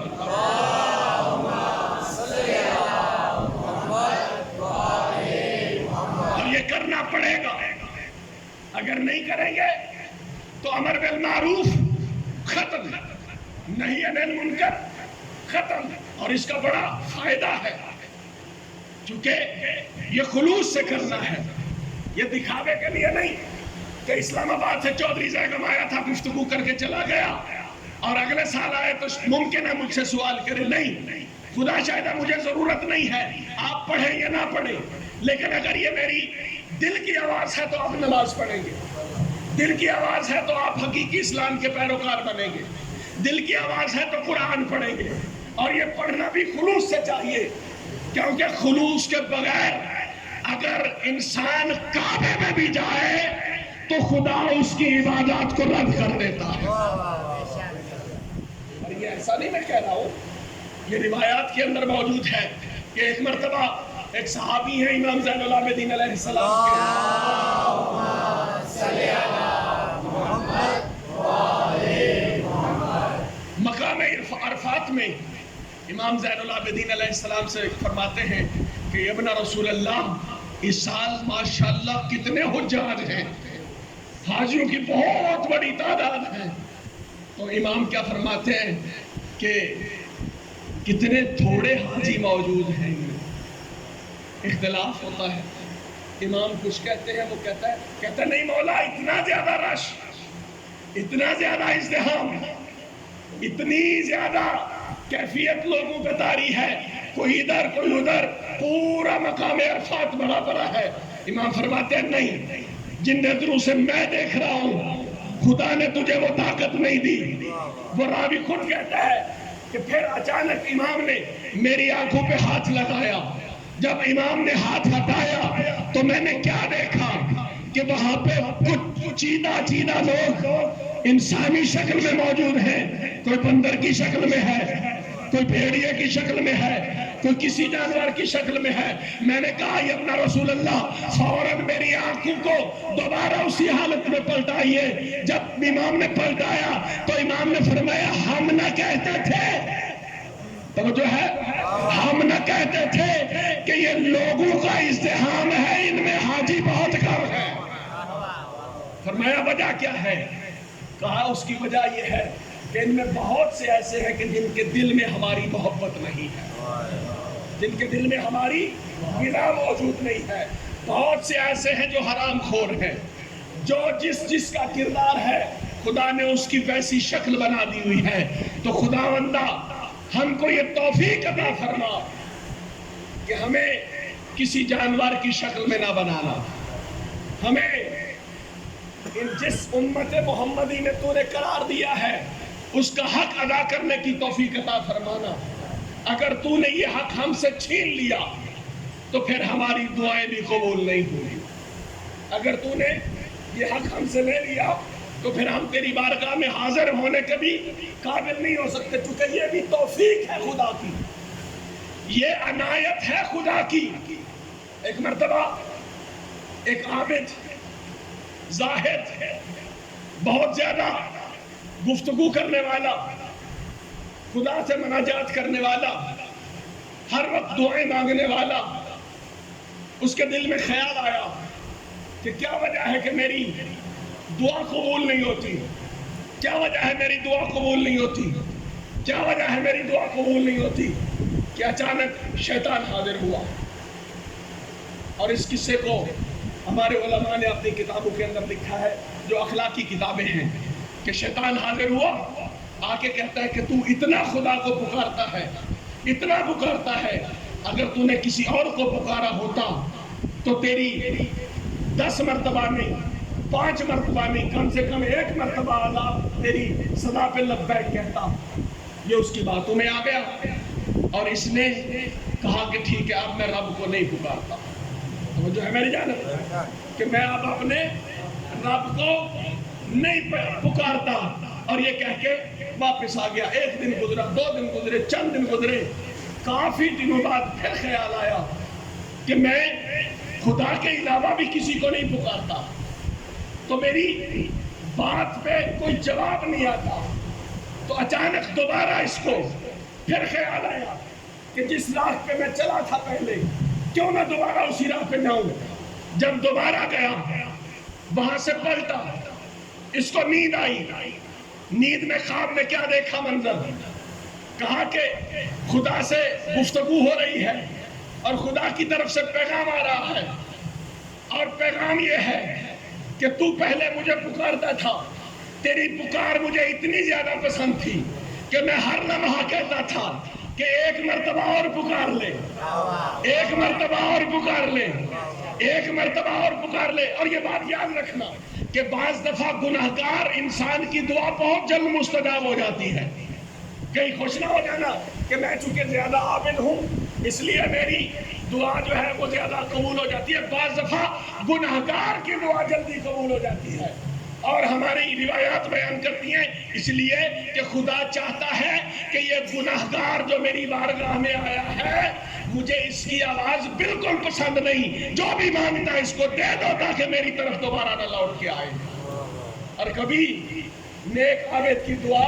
اور یہ کرنا پڑے گا، اگر نہیں کریں گے تو امر بالمعروف ختم، نہی عن المنکر ختم، اور اس کا بڑا فائدہ ہے چونکہ یہ خلوص سے کرنا ہے، یہ دکھاوے کے لیے نہیں کہ اسلام آباد سے چودھری زیگم آیا تھا، گفتگو کر کے چلا گیا اور اگلے سال آئے تو ممکن ہے مجھ سے سوال کرے، نہیں، خدا شاہدہ مجھے ضرورت نہیں ہے، آپ پڑھیں یا نہ پڑھیں، لیکن اگر یہ میری دل کی آواز ہے تو آپ نماز پڑھیں گے، دل کی آواز ہے تو آپ حقیقی اسلام کے پیروکار بنیں گے، دل کی آواز ہے تو قرآن پڑھیں گے، اور یہ پڑھنا بھی خلوص سے چاہیے، کیونکہ خلوص کے بغیر اگر انسان کعبے میں بھی جائے تو خدا اس کی عبادات کو رد کر دیتا ہے۔ اور یہ ایسا نہیں میں کہہ رہا ہوں، یہ روایات کے اندر موجود ہے کہ ایک مرتبہ ایک صحابی ہیں امام زین العابدین علیہ السلام کے، مقام عرفات میں امام زین العابدین علیہ السلام سے فرماتے ہیں کہ ابن رسول اللہ اس سال ماشاءاللہ کتنے حجاج ہیں، حاجیوں کی بہت بڑی تعداد ہے، تو امام کیا فرماتے ہیں کہ کتنے تھوڑے حاجی موجود ہیں، اختلاف ہوتا ہے، امام کچھ کہتے ہیں، وہ کہتا ہے نہیں مولا اتنا زیادہ رش، اتنا زیادہ ازدحام، اتنی زیادہ کیفیت لوگوں پہ طاری ہے، کوئی ادھر کوئی ادھر، پورا مقام عرفات بڑا بڑا ہے۔ امام فرماتے ہیں نہیں، جن نظروں سے میں دیکھ رہا ہوں خدا نے تجھے وہ طاقت نہیں دی۔ وہ راوی خود کہتا ہے کہ پھر اچانک امام نے میری آنکھوں پہ ہاتھ لگایا۔ جب امام نے ہاتھ ہٹایا تو میں نے کیا دیکھا کہ وہاں پہ کچھ چیدہ لوگ انسانی شکل میں موجود ہیں، کوئی بندر کی شکل میں ہے، کوئی بھیڑیے کی شکل میں ہے، کوئی کسی جانور کی شکل میں ہے۔ میں نے کہا یا اپنا رسول اللہ فوراً میری آنکھوں کو دوبارہ اسی حالت میں پلٹائیے۔ جب امام نے پلٹایا تو امام نے فرمایا ہم نہ کہتے تھے، تو جو ہے ہم نہ کہتے تھے کہ یہ لوگوں کا ازدحام ہے، ان میں حاجی بہت کم ہے۔ فرمایا وجہ کیا ہے؟ کہا اس کی وجہ یہ ہے کہ ان میں بہت سے ایسے ہیں کہ جن کے دل میں ہماری محبت نہیں ہے، جن کے دل میں ہماری غنا موجود نہیں ہے۔ بہت سے ایسے ہیں جو حرام خور ہیں، جو جس کا کردار ہے خدا نے اس کی ویسی شکل بنا دی ہوئی ہے۔ تو خداوندہ ہم کو یہ توفیق عطا فرما کہ ہمیں کسی جانور کی شکل میں نہ بنانا، ہمیں جس امت محمدی میں تو نے قرار دیا ہے اس کا حق ادا کرنے کی توفیق عطا فرمانا۔ اگر تو نے یہ حق ہم سے چھین لیا تو پھر ہماری دعائیں بھی قبول نہیں ہوئی۔ اگر تو نے یہ حق ہم سے لے لیا تو پھر ہم تیری بارگاہ میں حاضر ہونے کے بھی قابل نہیں ہو سکتے، کیونکہ یہ بھی توفیق ہے خدا کی، یہ عنایت ہے خدا کی۔ ایک مرتبہ ایک عابد، زاہد، بہت زیادہ گفتگو کرنے والا، خدا سے مناجات کرنے والا، ہر وقت دعائیں مانگنے والا، اس کے دل میں خیال آیا کہ کیا وجہ ہے کہ میری دعا قبول نہیں ہوتی، کیا وجہ ہے میری دعا قبول نہیں ہوتی، کیا وجہ ہے میری دعا قبول نہیں ہوتی، کہ اچانک شیطان حاضر ہوا۔ اور اس قصے کو ہمارے علماء نے اپنی کتابوں کے اندر لکھا ہے جو اخلاقی کتابیں ہیں، کہ شیطان حاضر ہوا، آ کے کہتا ہے کہ تو اتنا خدا کو پکارتا ہے، اتنا پکارتا ہے، اگر تو نے کسی اور کو پکارا ہوتا تو تیری 10 مرتبہ نہیں، 5 مرتبہ نہیں، کم سے کم 1 مرتبہ اللہ تیری صدا پہ لبیک کہتا۔ یہ اس کی باتوں میں آ گیا اور اس نے کہا کہ ٹھیک ہے اب میں رب کو نہیں پکارتا۔ جو ہے میری جانب کہ میں اب اپنے رب کو نہیں پکارتا، اور یہ کہہ کے واپس آ گیا۔ 1 دن گزرا، 2 دن گزرے، چند دن گزرے، کافی دنوں بعد پھر خیال آیا کہ میں خدا کے علاوہ بھی کسی کو نہیں پکارتا، تو میری بات پہ کوئی جواب نہیں آتا۔ تو اچانک دوبارہ اس کو پھر خیال آیا کہ جس راہ پہ میں چلا تھا پہلے، کیوں نہ دوبارہ اسی راہ پہ جاؤں۔ جب دوبارہ گیا، وہاں سے پلٹا، اس کو نیند آئی، نیند میں خواب میں کیا دیکھا منظر، کہا کہ خدا سے گفتگو ہو رہی ہے اور خدا کی طرف سے پیغام آ رہا ہے، اور پیغام یہ ہے کہ تو پہلے مجھے پکارتا تھا، تیری پکار مجھے اتنی زیادہ پسند تھی کہ میں ہر لمحہ کہتا تھا کہ 1 مرتبہ اور پکار لے، 1 مرتبہ اور پکار لے، 1 مرتبہ اور پکار لے۔ اور یہ بات یاد رکھنا کہ بعض دفعہ گناہگار انسان کی دعا بہت جلد مستجاب ہو جاتی ہے۔ کہیں خوش نہ ہو جانا کہ میں چونکہ زیادہ عابد ہوں اس لیے میری دعا جو ہے وہ زیادہ قبول ہو جاتی ہے۔ بعض دفعہ گناہگار کی دعا جلدی قبول ہو جاتی ہے، اور ہماری روایات بیان کرتی ہیں اس لیے کہ خدا چاہتا ہے کہ یہ گناہگار جو میری بارگاہ میں آیا ہے، مجھے اس کی آواز بالکل پسند نہیں، جو بھی مانگتا ہے اس کو دے دو تاکہ میری طرف دوبارہ نہ لوٹ کے آئے۔ اور کبھی نیک عابد کی دعا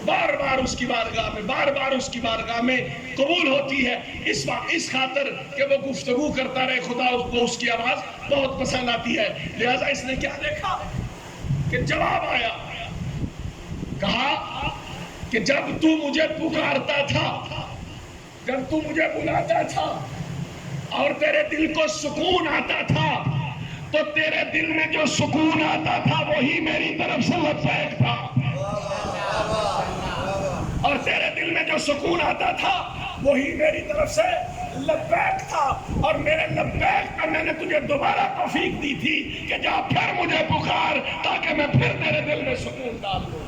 بار بار اس کی بارگاہ میں، بار بار اس کی بارگاہ میں قبول ہوتی ہے، اس خاطر کہ وہ گفتگو کرتا رہے، خدا کو اس کی آواز بہت پسند آتی ہے۔ لہذا اس نے کیا دیکھا کہ جواب آیا، کہا کہ جب تو مجھے پکارتا تھا، جب تو مجھے بلاتا تھا اور تیرے دل کو سکون آتا تھا، تو تیرے دل میں جو سکون آتا تھا وہی میری طرف سے لبیک تھا، اور تیرے دل میں جو سکون آتا تھا وہی میری طرف سے لبیک تھا، اور میرے لبیک کا میں نے تجھے دوبارہ توفیق دی تھی کہ جا پھر مجھے پکار تاکہ میں پھر تیرے دل میں سکون ڈال دوں،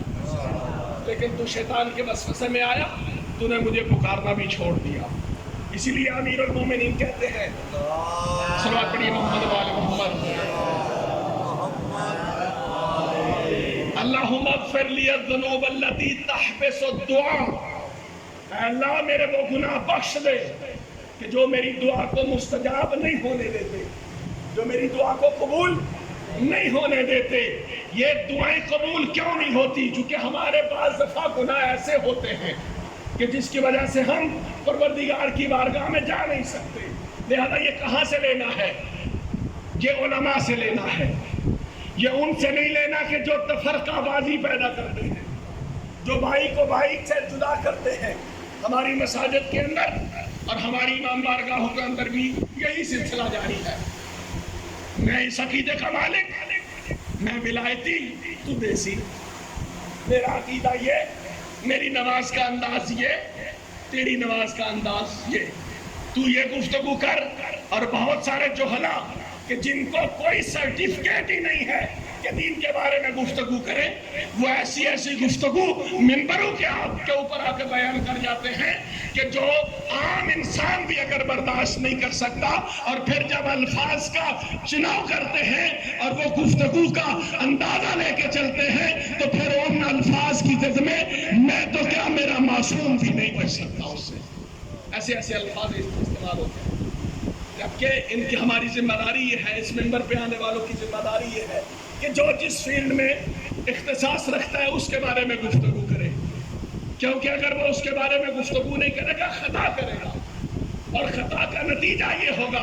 لیکن تو شیطان کے وسوسے میں آیا، تو نے مجھے پکارنا بھی چھوڑ دیا۔ اسی لیے امیر المومنین کہتے ہیں، صلوات پڑھیے محمد و آل محمد، اللہم اغفر لی الذنوب التي تحبس الدعاء، اے اللہ میرے وہ گناہ بخش دے کہ جو میری دعا کو مستجاب نہیں ہونے دیتے، جو میری دعا کو قبول نہیں ہونے دیتے۔ یہ دعائیں قبول کیوں نہیں ہوتی؟ چونکہ ہمارے پاس دفعہ گناہ ایسے ہوتے ہیں کہ جس کی وجہ سے ہم پروردگار کی بارگاہ میں جا نہیں سکتے۔ لہذا یہ کہاں سے لینا ہے؟ یہ علماء سے لینا ہے، یہ ان سے نہیں لینا کہ جو تفرقہ بازی پیدا کرتے ہیں، جو بھائی کو بھائی سے جدا کرتے ہیں۔ ہماری مساجد کے اندر اور ہماری امام بارگاہوں کے اندر بھی یہی سلسلہ جاری ہے، میں اس عقیدے کا مالک، میں ولایتی، تو دیسی، میرا عقیدہ یہ، میری نماز کا انداز یہ، تیری نماز کا انداز یہ، تو یہ گفتگو کر۔ اور بہت سارے جوہلا کہ جن کو کوئی سرٹیفکیٹ ہی نہیں ہے کہ دین کے بارے میں گفتگو کریں، وہ ایسی ایسی گفتگو منبروں کے اوپر آ کے بیان کر جاتے ہیں کہ جو عام انسان بھی اگر برداشت نہیں کر سکتا، اور پھر جب الفاظ کا چناؤ کرتے ہیں اور وہ گفتگو کا اندازہ لے کے چلتے ہیں تو پھر ان الفاظ کی زد میں تو کیا میرا معصوم بھی نہیں بچ سکتا اس سے۔ ایسے ایسے الفاظ استعمال ہوتے ہیں، جبکہ ان کی ہماری ذمہ داری یہ ہے، اس منبر پہ آنے والوں کی ذمہ داری یہ ہے کہ جو جس فیلڈ میں اختصاص رکھتا ہے اس کے بارے میں گفتگو کرے، کیونکہ اگر وہ اس کے بارے میں گفتگو نہیں کرے گا خطا کرے گا، اور خطا کا نتیجہ یہ ہوگا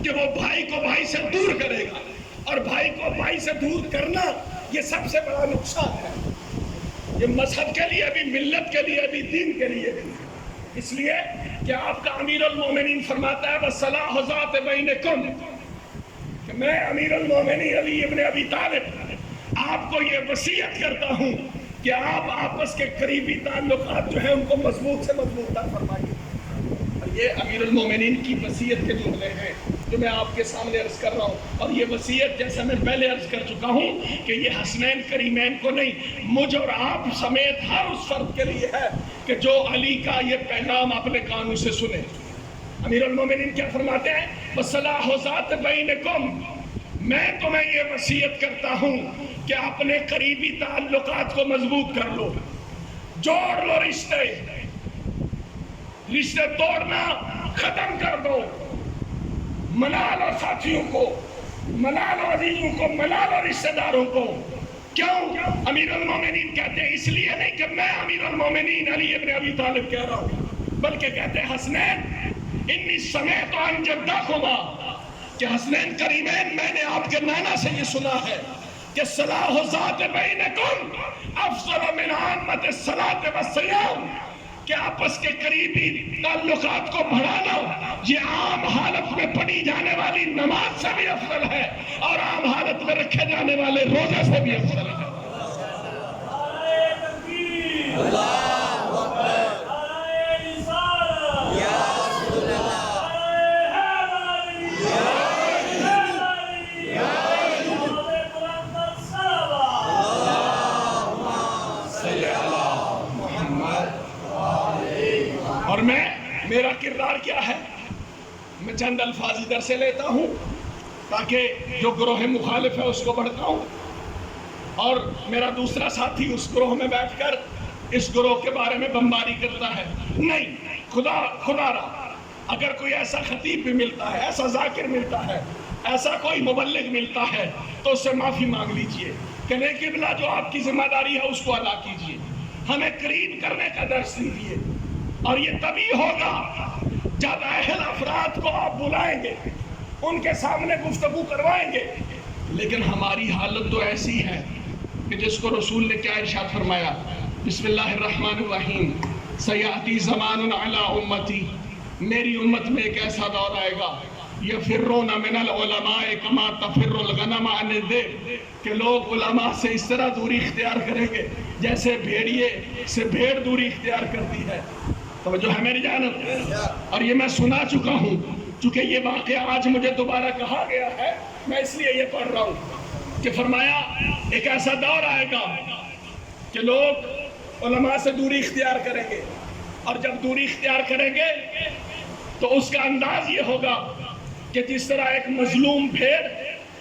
کہ وہ بھائی کو بھائی سے دور کرے گا، اور بھائی کو بھائی سے دور کرنا یہ سب سے بڑا نقصان ہے، یہ مذہب کے لیے بھی، ملت کے لیے بھی، دین کے لیے بھی۔ اس لیے کہ آپ کا امیر المومنین فرماتا ہے وَالصَّلَاحُ ذَاتِ بَيْنِكُمْ، کہ میں امیر المومنین علی ابن ابی طالب آپ کو یہ وصیت کرتا ہوں کہ آپ آپس کے قریبی تعلقات جو ہیں ان کو مضبوط سے مضبوط تر فرمائیے۔ اور یہ امیر المومنین کی وصیت کے جملے ہیں جو میں آپ کے سامنے عرض کر رہا ہوں، اور یہ وصیت جیسا میں پہلے عرض کر چکا ہوں کہ یہ حسنین کریمین کو نہیں، مجھ اور آپ سمیت ہر اس فرد کے لیے ہے کہ جو علی کا یہ پیغام اپنے کانوں سے سنے۔ امیر المومنین کیا فرماتے ہیں؟ وَالصَّلَاحُ ذَاتِ بَيْنِكُمْ، میں تمہیں یہ وصیت کرتا ہوں کہ اپنے قریبی تعلقات کو مضبوط کر لو، جوڑ لو رشتے توڑنا ختم کر دو، منا لو ساتھیوں کو، منا لو عزیزوں کو، منا لو رشتہ داروں کو۔ کیوں؟ امیر المومنین کہتے ہیں اس لیے نہیں کہ میں امیر المومنین علی ابن ابی طالب کہہ رہا ہوں، بلکہ کہتے ہیں حسنین انی سمعت عن جدکما، کہ حسنین کریمین میں نے آپ کے نانا سے یہ سنا ہے کہ صلاح ذات بینکم افضل من عامت الصلاۃ والصیام، کہ آپس کے قریبی تعلقات کو بڑھانا یہ عام حالت میں پڑھی جانے والی نماز سے بھی افضل ہے، اور عام حالت میں رکھے جانے والے روزے سے بھی افضل ہے۔ اور میرا کردار کیا ہے؟ میں چند الفاظ ادھر سے لیتا ہوں تاکہ جو گروہ مخالف ہے اس کو بڑھتاؤں، اور میرا دوسرا ساتھی اس گروہ میں بیٹھ کر اس گروہ کے بارے میں بمباری کرتا ہے۔ نہیں، خدا را اگر کوئی ایسا خطیب بھی ملتا ہے، ایسا ذاکر ملتا ہے، ایسا کوئی مبلغ ملتا ہے تو اس سے معافی مانگ لیجئے کہ نہیں قبلہ جو آپ کی ذمہ داری ہے اس کو ادا کیجئے، ہمیں قریب کرنے کا درس دیجئے، اور یہ تبھی ہوگا جب اہل افراد کو آپ بلائیں گے، ان کے سامنے گفتگو کروائیں گے۔ لیکن ہماری حالت تو ایسی ہے کہ جس کو رسول نے کیا ارشاد فرمایا، بسم اللہ الرحمن الرحیم، سیاتی زمان علی امتی، میری امت میں ایک ایسا دور آئے گا یفرون من العلماء کما تفر الغنم عن الذئب، کہ لوگ علماء سے اس طرح دوری اختیار کریں گے جیسے بھیڑیے سے بھیڑ دوری اختیار کرتی ہے۔ توجہ ہے میری جانب؟ اور یہ میں سنا چکا ہوں، چونکہ یہ واقعہ آج مجھے دوبارہ کہا گیا ہے، میں اس لیے یہ پڑھ رہا ہوں کہ فرمایا ایک ایسا دور آئے گا کہ لوگ علماء سے دوری اختیار کریں گے، اور جب دوری اختیار کریں گے تو اس کا انداز یہ ہوگا کہ جس طرح ایک مظلوم بھیڑ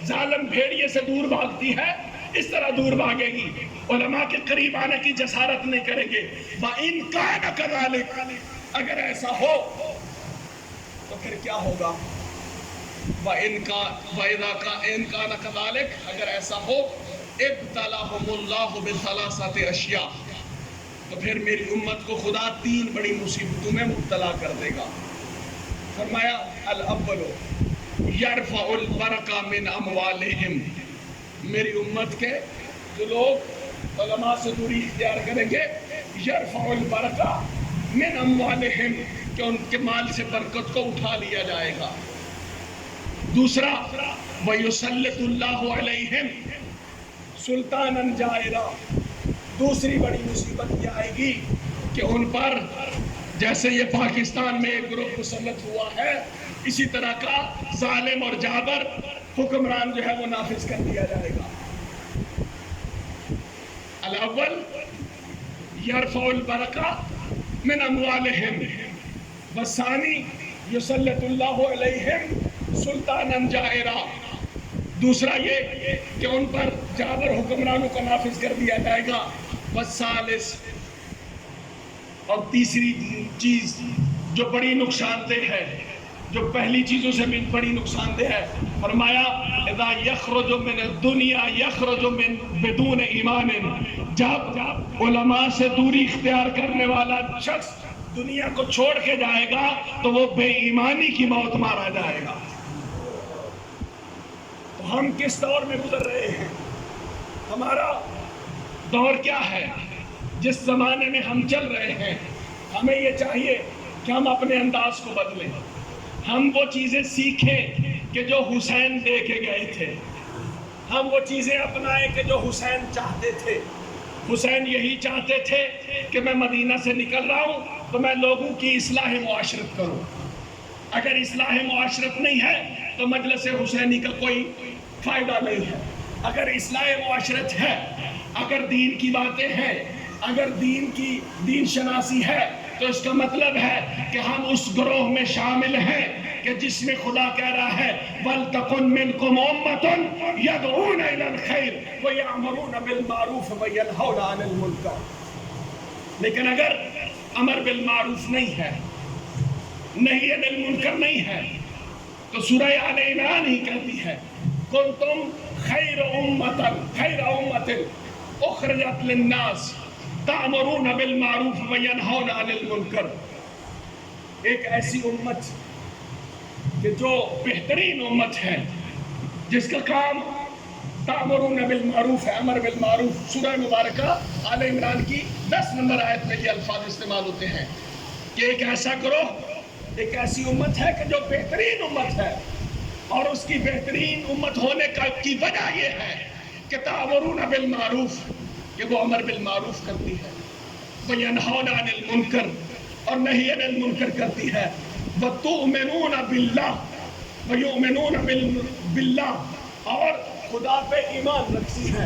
ظالم بھیڑیے سے دور بھاگتی ہے، اس طرح دور بھاگے گی، علماء کے قریب آنے کی جسارت نہیں کریں گے۔ وَإِن كَانَ كَذَلِكَ، اگر ایسا ہو تو پھر کیا ہوگا؟ وَإِذَا كَانَ كَذَلِكَ، اگر ایسا ہو ابتلاهم اللہ بثلاثۃ اشیاء، تو پھر میری امت کو خدا 3 بڑی مصیبتوں میں مبتلا کر دے گا۔ فرمایا الاول یرفع البرکہ من اموالہم، میری امت کے جو لوگ علماء سے دوری اختیار کریں گے، یرفع البرکہ من اموالہم، کہ ان کے مال سے برکت کو اٹھا لیا جائے گا۔ دوسرا وَيُسَلِّطُ اللَّهُ عَلَيْهِمْ سلطاناً جائرا، دوسری بڑی مصیبت یہ آئے گی کہ ان پر جیسے یہ پاکستان میں ایک گروہ مسلط ہوا ہے، اسی طرح کا ظالم اور جابر حکمران جو ہے وہ نافذ کر دیا جائے گا۔ الاول یرفع البرکہ من اموالہم، والثانی یسلط اللہ علیہم سلطاناً جائرا، دوسرا یہ کہ ان پر جابر حکمرانوں کو نافذ کر دیا جائے گا۔ والثالث، اور تیسری چیز جو بڑی نقصان دہ ہے، جو پہلی چیزوں سے بھی بڑی نقصان دہ ہے، فرمایا اذا یخرج من الدنیا یخرج من بدون ایمان، جب علماء سے دوری اختیار کرنے والا شخص دنیا کو چھوڑ کے جائے گا تو وہ بے ایمانی کی موت مارا جائے گا۔ تو ہم کس دور میں گزر رہے ہیں؟ ہمارا دور کیا ہے؟ جس زمانے میں ہم چل رہے ہیں، ہمیں یہ چاہیے کہ ہم اپنے انداز کو بدلیں، ہم وہ چیزیں سیکھیں کہ جو حسین دے کے گئے تھے، ہم وہ چیزیں اپنائیں کہ جو حسین چاہتے تھے۔ حسین یہی چاہتے تھے کہ میں مدینہ سے نکل رہا ہوں تو میں لوگوں کی اصلاح معاشرت کروں، اگر اصلاح معاشرت نہیں ہے تو مجلس حسینی کا کوئی فائدہ نہیں ہے۔ اگر اصلاح معاشرت ہے، اگر دین کی باتیں ہیں، اگر دین شناسی ہے، تو اس کا مطلب ہے کہ ہم اس گروہ میں شامل ہیں کہ جس میں خدا کہہ رہا ہے وَلْتَكُنْ مِنْكُمْ أُمَّةٌ يَدْعُونَ إِلَى الْخَيْرِ وَيَأْمُرُونَ بِالْمَعْرُوفِ وَيَنْهَوْنَ عَنِ الْمُنكَرِ، لیکن اگر امر بالمعروف نہیں ہے، نہی عن المنکر نہیں ہے، تو سورہ آل عمران ہی کہتی ہے كُنْتُمْ خَيْرَ أُمَّةٍ اخرجت للناس تأمرون بالمعروف وینہون عن المنکر، ایک ایسی امت کہ جو بہترین امت ہے، جس کا کام تأمرون بالمعروف ہے، امر بالمعروف۔ سورہ مبارکہ آل عمران کی 10 نمبر آیت میں یہ الفاظ استعمال ہوتے ہیں کہ ایک ایسا گروہ، ایک ایسی امت ہے کہ جو بہترین امت ہے، اور اس کی بہترین امت ہونے کی وجہ یہ ہے کہ تأمرون بالمعروف، کہ وہ امر بالمعروف کرتی ہے، وینہون عن المنکر، اور نہی عن المنکر کرتی ہے، وتؤمنون باللہ ویؤمنون باللہ، اور خدا پہ ایمان رکھتی ہے۔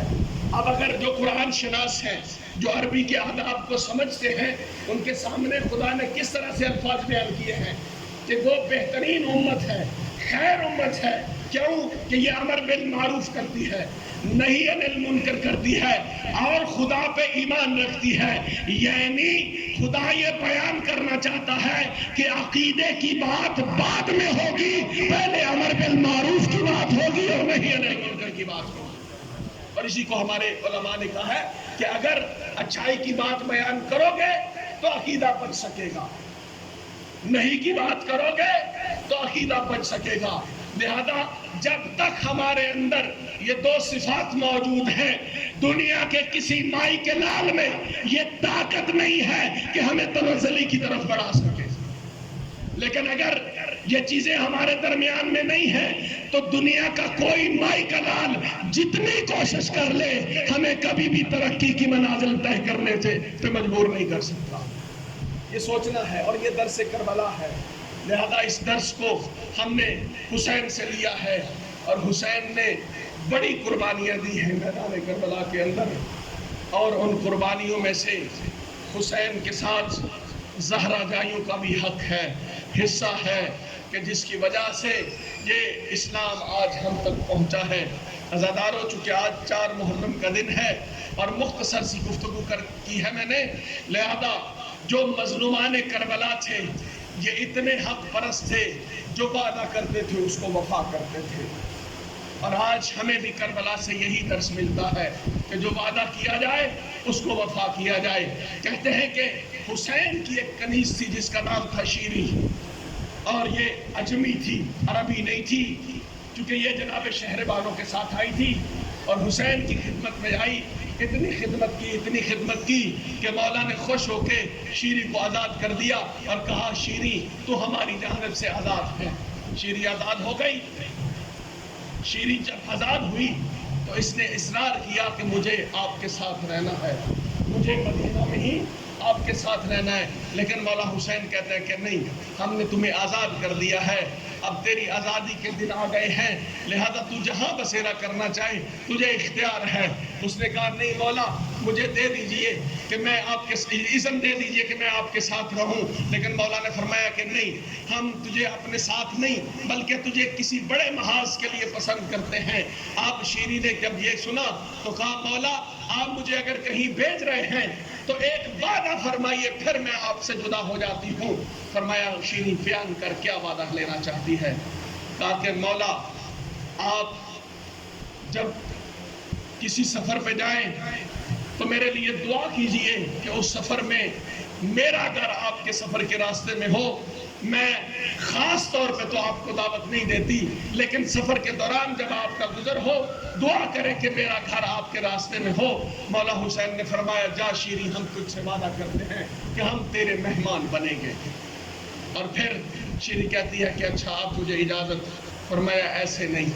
اب اگر جو قرآن شناس ہیں، جو عربی کے آداب کو سمجھتے ہیں، ان کے سامنے خدا نے کس طرح سے الفاظ بیان کیے ہیں کہ وہ بہترین امت ہے، خیر امت ہے، کیوں کہ یہ امر بالمعروف کرتی ہے، نہی عن المنکر کرتی ہے، اور خدا پہ ایمان رکھتی ہے۔ یعنی خدا یہ بیان کرنا چاہتا ہے کہ عقیدے کی بات بعد میں ہوگی، پہلے امر بالمعروف کی بات ہوگی اور نہی عن المنکر کی بات ہوگی۔ اور اسی کو ہمارے علماء نے کہا ہے کہ اگر اچھائی کی بات بیان کرو گے تو عقیدہ بچ سکے گا، نہیں کی بات کرو گے تو عقیدہ بچ سکے گا۔ لہذا جب تک ہمارے اندر یہ 2 صفات موجود ہیں، دنیا کے کسی مائی کے لال میں یہ طاقت نہیں ہے کہ ہمیں تنزلی کی طرف بڑھا سکے۔ لیکن اگر یہ چیزیں ہمارے درمیان میں نہیں ہیں تو دنیا کا کوئی مائی کا لال جتنی کوشش کر لے، ہمیں کبھی بھی ترقی کی منازل طے کرنے سے مجبور نہیں کر سکتا۔ یہ سوچنا ہے، اور یہ درس کربلا ہے۔ لہذا اس درس کو ہم نے حسین سے لیا ہے، اور حسین نے بڑی قربانیاں دی ہیں میدان کربلا کے اندر، اور ان قربانیوں میں سے حسین کے ساتھ زہرا جائیوں کا بھی حق ہے، حصہ ہے، کہ جس کی وجہ سے یہ اسلام آج ہم تک پہنچا ہے۔ عزادارو، چونکہ آج 4 محرم کا دن ہے اور مختصر سی گفتگو کی ہے میں نے، لہذا جو مظلومان کربلا تھے یہ اتنے حق پرست تھے، جو وعدہ کرتے تھے اس کو وفا کرتے تھے، اور آج ہمیں بھی کربلا سے یہی درس ملتا ہے کہ جو وعدہ کیا جائے اس کو وفا کیا جائے۔ کہتے ہیں کہ حسین کی ایک کنیز تھی جس کا نام تھا شیری، اور یہ عجمی تھی، عربی نہیں تھی، کیونکہ یہ جناب شہر بانوں کے ساتھ آئی تھی اور حسین کی خدمت میں آئی۔ اتنی خدمت کی کہ مولا نے خوش ہو کے شیری کو آزاد کر دیا اور کہا شیری تو ہماری جانب سے آزاد ہے۔ شیری آزاد ہو گئی۔ شیری جب آزاد ہوئی تو اس نے اصرار کیا کہ مجھے آپ کے ساتھ رہنا ہے، مجھے مدینہ میں ہی آپ کے ساتھ رہنا ہے، لیکن مولا حسین کہتے ہیں کہ نہیں، ہم نے تمہیں آزاد کر دیا ہے، اب تیری آزادی کے دن آ گئے ہیں، لہذا تو جہاں بسیرا کرنا چاہے تجھے اختیار ہے۔ اس نے کہا نہیں مولا، مجھے دے دیجئے کہ میں آپ کے اذن دے دیجئے کہ میں آپ کے ساتھ رہوں، لیکن مولا نے فرمایا کہ نہیں، ہم تجھے اپنے ساتھ نہیں بلکہ تجھے کسی بڑے محاذ کے لیے پسند کرتے ہیں۔ آپ شیری نے جب یہ سنا تو کہا مولا، آپ مجھے اگر کہیں بھیج رہے ہیں تو ایک وعدہ فرمائیے، پھر میں آپ سے جدا ہو جاتی ہوں۔ فرمایا شیری بیان کر کیا وعدہ لینا چاہتی ہے؟ کہا کہ مولا، آپ جب کسی سفر پہ جائیں تو میرے لیے دعا کیجئے کہ اس سفر میں میرا گھر آپ کے سفر کے راستے میں ہو۔ میں خاص طور پہ تو آپ کو دعوت نہیں دیتی، لیکن سفر کے دوران جب آپ کا گزر ہو دعا کریں کہ میرا گھر آپ کے راستے میں ہو۔ مولا حسین نے فرمایا جا شیری، ہم تجھ سے وعدہ کرتے ہیں کہ ہم تیرے مہمان بنیں گے۔ اور پھر شیری کہتی ہے کہ اچھا آپ مجھے اجازت۔ فرمایا ایسے نہیں۔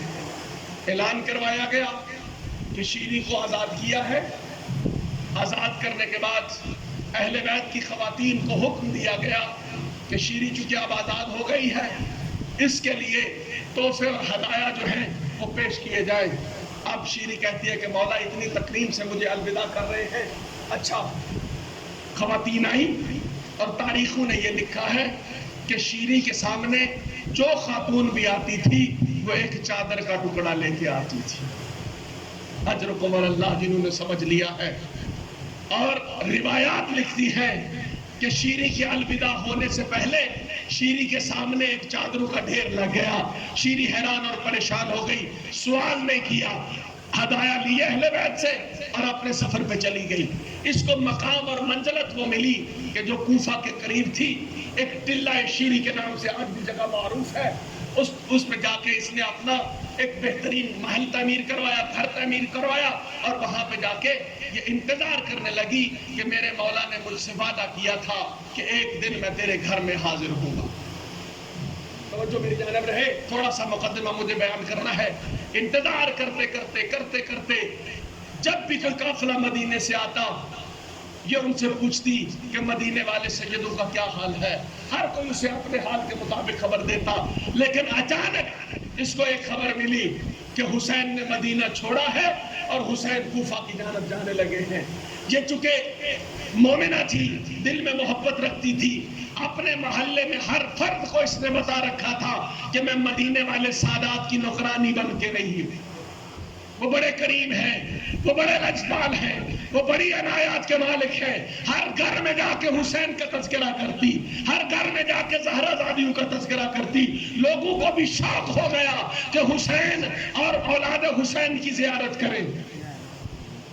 اعلان کروایا گیا کہ شیری کو آزاد کیا ہے۔ آزاد کرنے کے بعد اہل بیت کی خواتین کو حکم دیا گیا کہ شیری چونکہ اب آزاد ہو گئی ہے، اس کے لیے تحفے اور ہدایہ جو ہیں وہ پیش کیے جائیں۔ اب شیری کہتی ہے کہ مولا اتنی تکریم سے مجھے الوداع کر رہے ہیں۔ اچھا، خواتین آئیں اور تاریخوں نے یہ لکھا ہے کہ شیری کے سامنے جو خاتون بھی آتی تھی وہ ایک چادر کا ٹکڑا لے کے آتی تھی۔ اجرکم اللہ، جنہوں نے سمجھ لیا ہے۔ اور روایات لکھتی ہیں کہ شیری کے الوداع ہونے سے پہلے شیری کے سامنے ایک چادروں کا ڈھیر لگ گیا۔ شیری حیران اور پریشان ہو گئی، سوال نہیں کیا، ہدایہ لیے اہل بیت سے اور اپنے سفر پہ چلی گئی۔ اس کو مقام اور منزلت وہ ملی کہ جو کوفہ کے قریب تھی، ایک ٹلہ شیری کے نام سے آج بھی جگہ معروف ہے، اس میں جا کے اس نے اپنا ایک بہترین محل تعمیر کروایا، گھر تعمیر کروایا، اور وہاں پہ جا کے یہ انتظار کرنے لگی کہ میرے مولا نے مجھ سے وعدہ کیا تھا کہ ایک دن میں تیرے گھر میں حاضر ہوں گا۔ توجہ میری جانب رہے، تھوڑا سا مقدمہ مجھے بیان کرنا ہے۔ انتظار کرتے کرتے جب بھی کوئی قافلہ مدینے سے آتا، یہ ان سے پوچھتی کہ مدینے والے سیدوں کا کیا حال ہے۔ ہر کوئی اسے اپنے حال کے مطابق خبر دیتا، لیکن اچانک اس کو ایک خبر ملی کہ حسین نے مدینہ چھوڑا ہے اور حسین کوفہ کی جانب جانے لگے ہیں۔ یہ چونکہ مومنہ تھی، دل میں محبت رکھتی تھی، اپنے محلے میں ہر فرد کو اس نے بتا رکھا تھا کہ میں مدینے والے سادات کی نوکرانی بن کے رہی ہوں۔ وہ بڑے کریم ہیں، وہ بڑے لجپال ہیں، وہ بڑی عنایات کے مالک ہیں۔ ہر گھر میں جا کے حسین کا تذکرہ کرتی، ہر گھر میں جا کے زہرا زادیوں کا تذکرہ کرتی۔ لوگوں کو بھی شوق ہو گیا کہ حسین اور اولاد حسین کی زیارت کریں۔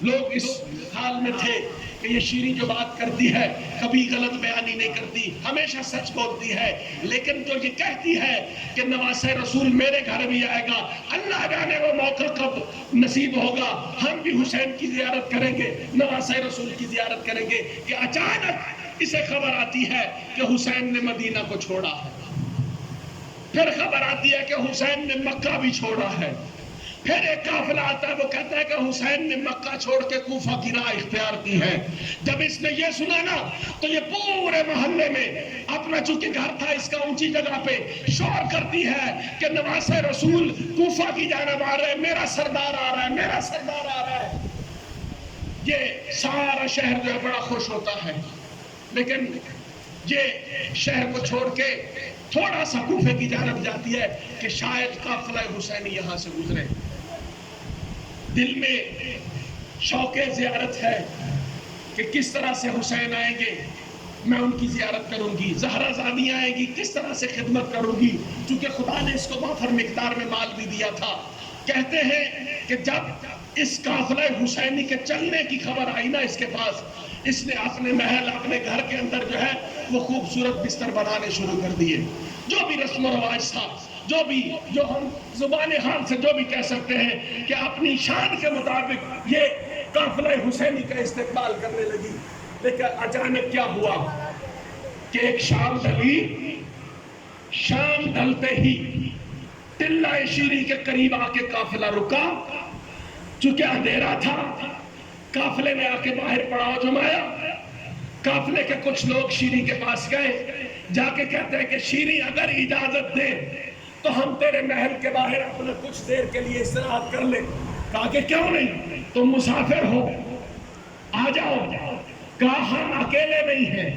لوگ اس حال میں تھے کہ یہ شیری جو بات کرتی ہے کبھی غلط بیانی نہیں کرتی، ہمیشہ سچ بولتی ہے، لیکن جو یہ کہتی ہے کہ نواسہ رسول میرے گھر بھی آئے گا، اللہ جانے وہ موقع کب نصیب ہوگا، ہم بھی حسین کی زیارت کریں گے، نواسہ رسول کی زیارت کریں گے، کہ اچانک اسے خبر آتی ہے کہ حسین نے مدینہ کو چھوڑا ہے۔ پھر خبر آتی ہے کہ حسین نے مکہ بھی چھوڑا ہے۔ پھر ایک قافلہ آتا ہے، وہ کہتا ہے کہ حسین نے مکہ چھوڑ کے کوفہ کی راہ اختیار کی ہے۔ جب اس نے یہ سنا نا تو یہ پورے محلے میں اپنا چونکہ گھر تھا اس کا اونچی جگہ پہ شور کرتی ہے کہ نواز رسول کوفہ کی جانب آ رہے ہیں، میرا سردار آ رہا ہے، میرا سردار آ رہا ہے۔ یہ سارا شہر جو ہے بڑا خوش ہوتا ہے، لیکن یہ شہر کو چھوڑ کے تھوڑا سا کوفے کی جانب جاتی ہے کہ شاید قافلہ حسینی یہاں سے گزرے۔ دل میں شوق زیارت ہے کہ کس طرح سے حسین آئیں گے، میں ان کی زیارت کروں گی، زہرا زادی آئیں گی، کس طرح سے خدمت کروں گی، چونکہ خدا نے اس کو وافر مقدار میں مال بھی دیا تھا۔ کہتے ہیں کہ جب اس قافلہ حسینی کے چلنے کی خبر آئی نا اس کے پاس، اس نے اپنے محل اپنے گھر کے اندر جو ہے وہ خوبصورت بستر بنانے شروع کر دیے۔ جو بھی رسم و رواج تھا، جو ہم زبان حال سے جو بھی کہہ سکتے ہیں کہ اپنی شان کے مطابق یہ قافلہ حسینی کا استقبال کرنے لگی۔ لیکن اچانک کیا ہوا کہ ایک شام ڈھلی، شام ڈھلتے ہی ٹلہ شیری کے قریب آ کے قافلہ رکا۔ چونکہ اندھیرا تھا، قافلے نے آ کے باہر پڑاؤ جمایا۔ قافلے کے کچھ لوگ شیری کے پاس گئے، جا کے کہتے ہیں کہ شیری اگر اجازت دے تو ہم تیرے محل کے باہر اپنا کچھ دیر کے لیے استراحت کر لیں۔ کہا کہ کیوں نہیں، تم مسافر ہو، آ جاؤ۔ کہا ہم اکیلے نہیں ہیں،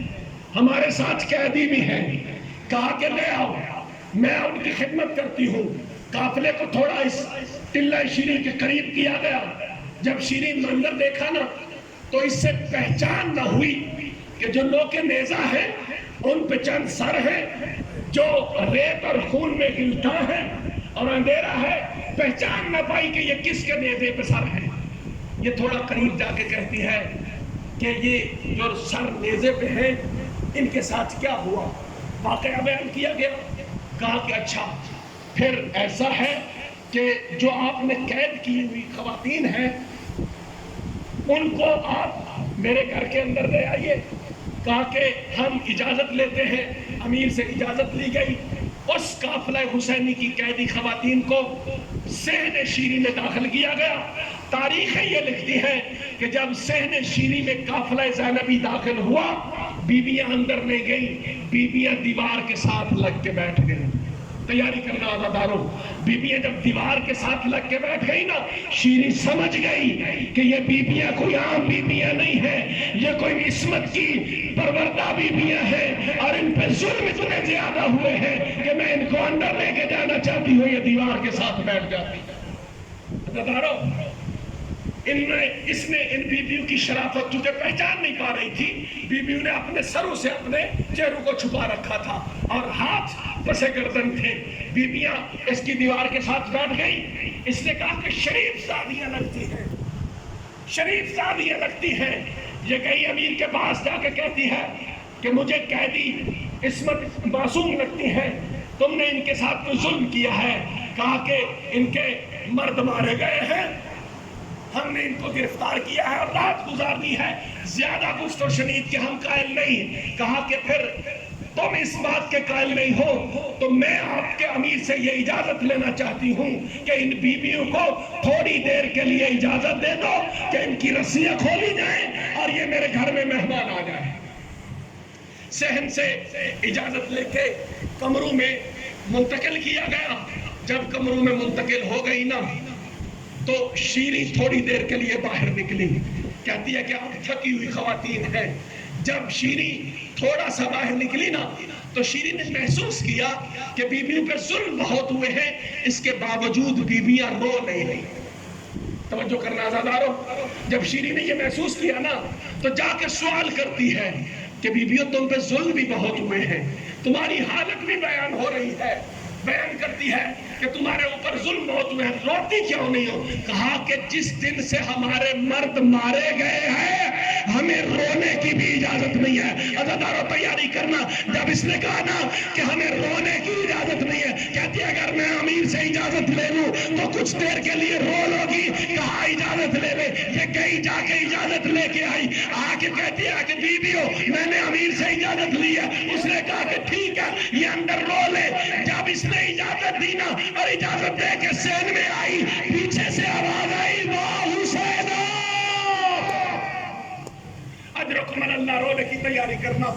ہمارے ساتھ قیدی بھی ہیں۔ کہا کہ لے آؤ، میں ان کی خدمت کرتی ہوں۔ قافلے کو تھوڑا اس ٹلہ شیری کے قریب کیا گیا۔ جب شیری منظر دیکھا نا تو اس سے پہچان نہ ہوئی کہ جو نوکے نیزہ ہیں ان پہ چند سر ہیں، جو ریت اور خون میں گلتا ہے اور اندھیرا ہے، پہچان نہ پائی کہ یہ کس کے نیزے پہ سر ہے۔ یہ تھوڑا قریب جا کے کہتی ہے کہ یہ جو سر نیزے پہ ہیں ان کے ساتھ کیا ہوا، واقعہ بیان کیا گیا۔ کہا کہ اچھا پھر ایسا ہے کہ جو آپ نے قید کی ہوئی خواتین ہیں ان کو آپ میرے گھر کے اندر لے آئیے۔ کہا کہ ہم اجازت لیتے ہیں۔ امیر سے اجازت لی گئی، اس قافلہ حسینی کی قیدی خواتین کو صحن شیری میں داخل کیا گیا۔ تاریخیں یہ لکھتی ہیں کہ جب صحن شیری میں قافلہ زینبی داخل ہوا، بیویاں اندر نہیں گئیں، بیویاں دیوار کے ساتھ لگ کے بیٹھ گئیں۔ تیاری کرنا آزاداروں، بیویاں جب دیوار کے ساتھ لگ کے بیٹھ گئی نا، شیری سمجھ گئی کہ یہ بیویاں کوئی عام بیویاں نہیں ہیں، یہ کوئی عصمت کی پروردہ بیویاں ہیں، اور ان پہ ظلم اتنے زیادہ ہوئے ہیں کہ میں ان کو اندر لے کے جانا چاہتی ہوں، یہ دیوار کے ساتھ بیٹھ جاتی۔ آزاداروں، اس نے ان بیویوں کی شرافت چونکہ پہچان نہیں پا رہی تھی، بیویوں نے اپنے سروں سے اپنے چہروں کو چھپا رکھا تھا اور ہاتھ پسے گردن تھے۔ بیویاں اس کی دیوار کے ساتھ بیٹھ گئی۔ اس نے کہا کہ شریف زادیاں لگتی ہیں، شریف زادیاں لگتی ہیں۔ یہ گئی امیر کے پاس جا کے کہتی ہے کہ مجھے قیدی عصمت معصوم لگتی ہے، تم نے ان کے ساتھ کوئی ظلم کیا ہے۔ کہا کہ ان کے مرد مارے گئے ہیں، ہم نے ان کو گرفتار کیا ہے اور رات گزارنی ہے، زیادہ گفت و شنید کے ہم قائل نہیں۔ کہا کہ پھر تم اس بات کے قائل نہیں ہو تو میں آپ کے امیر سے یہ اجازت لینا چاہتی ہوں کہ ان بیویوں کو تھوڑی دیر کے لیے اجازت دے دو کہ ان کی رسیاں کھولی جائیں اور یہ میرے گھر میں مہمان آ جائیں۔ صحن سے اجازت لے کے کمروں میں منتقل کیا گیا۔ جب کمروں میں منتقل ہو گئی نا تو شیری تھوڑی دیر کے لیے باہر نکلی، کہتی ہے کہ آپ تھکی ہوئی خواتین ہیں۔ جب شیری تھوڑا سا باہر نکلی نا تو شیری نے محسوس کیا کہ بیویوں پہ ظلم بہت ہوئے ہیں، اس کے باوجود بیویاں رو نہیں رہی۔ توجہ کرنا آزادارو، جب شیری نے یہ محسوس کیا نا تو جا کے سوال کرتی ہے کہ بیویوں تم پہ ظلم بھی بہت ہوئے ہیں، تمہاری حالت بھی بیان ہو رہی ہے، بیان کرتی ہے کہ تمہارے اوپر ظلم بہت ہوئے ہیں، روتی کیوں نہیں ہو؟ کہا کہ جس دن سے ہمارے مرد مارے گئے ہیں ہمیں رونے کی بھی اجازت نہیں ہے۔ عزادارو تیاری کرنا، جب اس نے کہا نا کہ ہمیں رونے کی اجازت نہیں ہے، کہتی ہے اگر میں امیر سے اجازت لے لوں تو کچھ دیر کے لیے رو لوگی۔ کہا اجازت لے لے، یہ کہیں جا کے اجازت لے کے آئی، آ کے کہتی ہے کہ بیویو میں نے امیر سے اجازت لی ہے۔ اس نے کہا کہ ٹھیک ہے یہ اندر رو لے۔ جب اس نے اجازت دی نا اور اجازت دے کے صحن میں آئی، پیچھے اللہ رونے کی تیاری کرنا.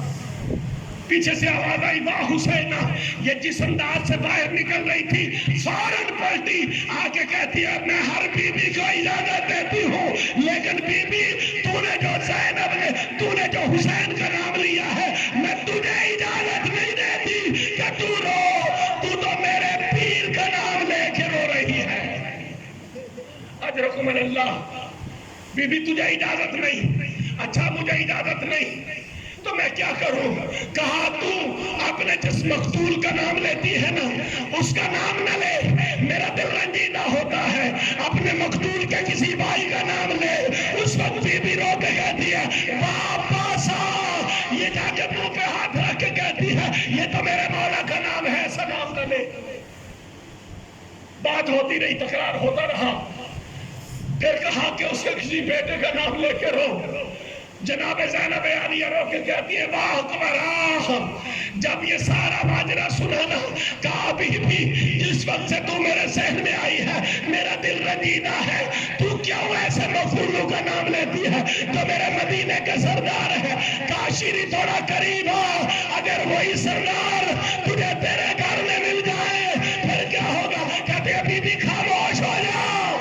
پیچھے سے آواز آئی واہ حسینہ. یہ جس انداز سے باہر نکل رہی تھی فوراً پلٹی آ کے کہتی ہے میں ہر بی بی کو اجازت دیتی ہوں لیکن بی بی تو نے جو زینب نے تو نے جو حسین کا نام لیا ہے میں تجھے اجازت نہیں دیتی کہ تو رو. تو تو میرے پیر کا نام لے کے رو رہی ہے. اجرکم اللہ. بی بی تجھے اجازت نہیں. اچھا مجھے اجازت نہیں تو میں کیا کروں؟ کہا تو اپنے جس مقتول کا نام لیتی ہے نا اس کا نام نہ لے. میرا دل رنجیدہ ہوتا ہے. اپنے مقتول کے کسی بھائی کا نام لے. اس وقت بی بی رو کے کہتی ہے واپس آ. یہ جا کے منہ پہ ہاتھ رکھ کے کہتی ہے یہ تو میرے مولا کا نام ہے ایسا نام نہ لے. بات ہوتی رہی تکرار ہوتا رہا. پھر کہا کہ اس کے کسی بیٹے کا نام لے کے رو. جناب زینب عالیہ رو کے کہتی ہے واہ قمرا. جب یہ سارا ماجرا سنا نا کہا بی بی جس وقت سے تو میرے ذہن میں آئی ہے میرا دل رنجیدہ ہے. تو کیوں ایسے مفعولوں کا نام لیتی ہے جو میرے مدینے کے سردار ہے. کاشیری تھوڑا قریب ہو. اگر وہی سردار تجھے تیرے گھر میں مل جائے پھر کیا ہوگا؟ کہتے ہیں بی بی خاموش ہو جاؤ.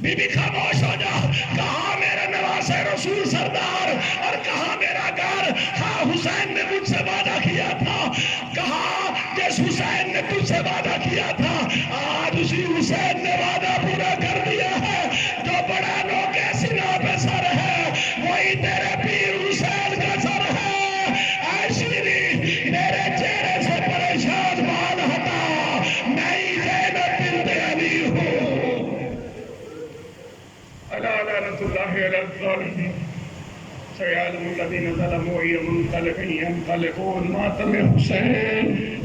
بی بی خاموش ہو جا. کہاں میرا نواز رسول سردار اور کہاں میرا گھر؟ ہاں حسین نے مجھ سے وعدہ کیا تھا. کہاں جس حسین نے تجھ سے وعدہ کیا تھا آج اسی حسین نے وعدہ پورا کر دیا ہے. جو بڑا لو کے سینہ پہ سر ہے وہی تیرے پیر حسین کا سر ہے. اے شیری میرے چہرے سے پریشان بال ہٹا. میں ہی زینب بنت علی ہوں. الا لعنۃ اللہ علی الظالمین. سيعلم الذين ظلموا أي منقلب ينقلبون. ماتم حسین.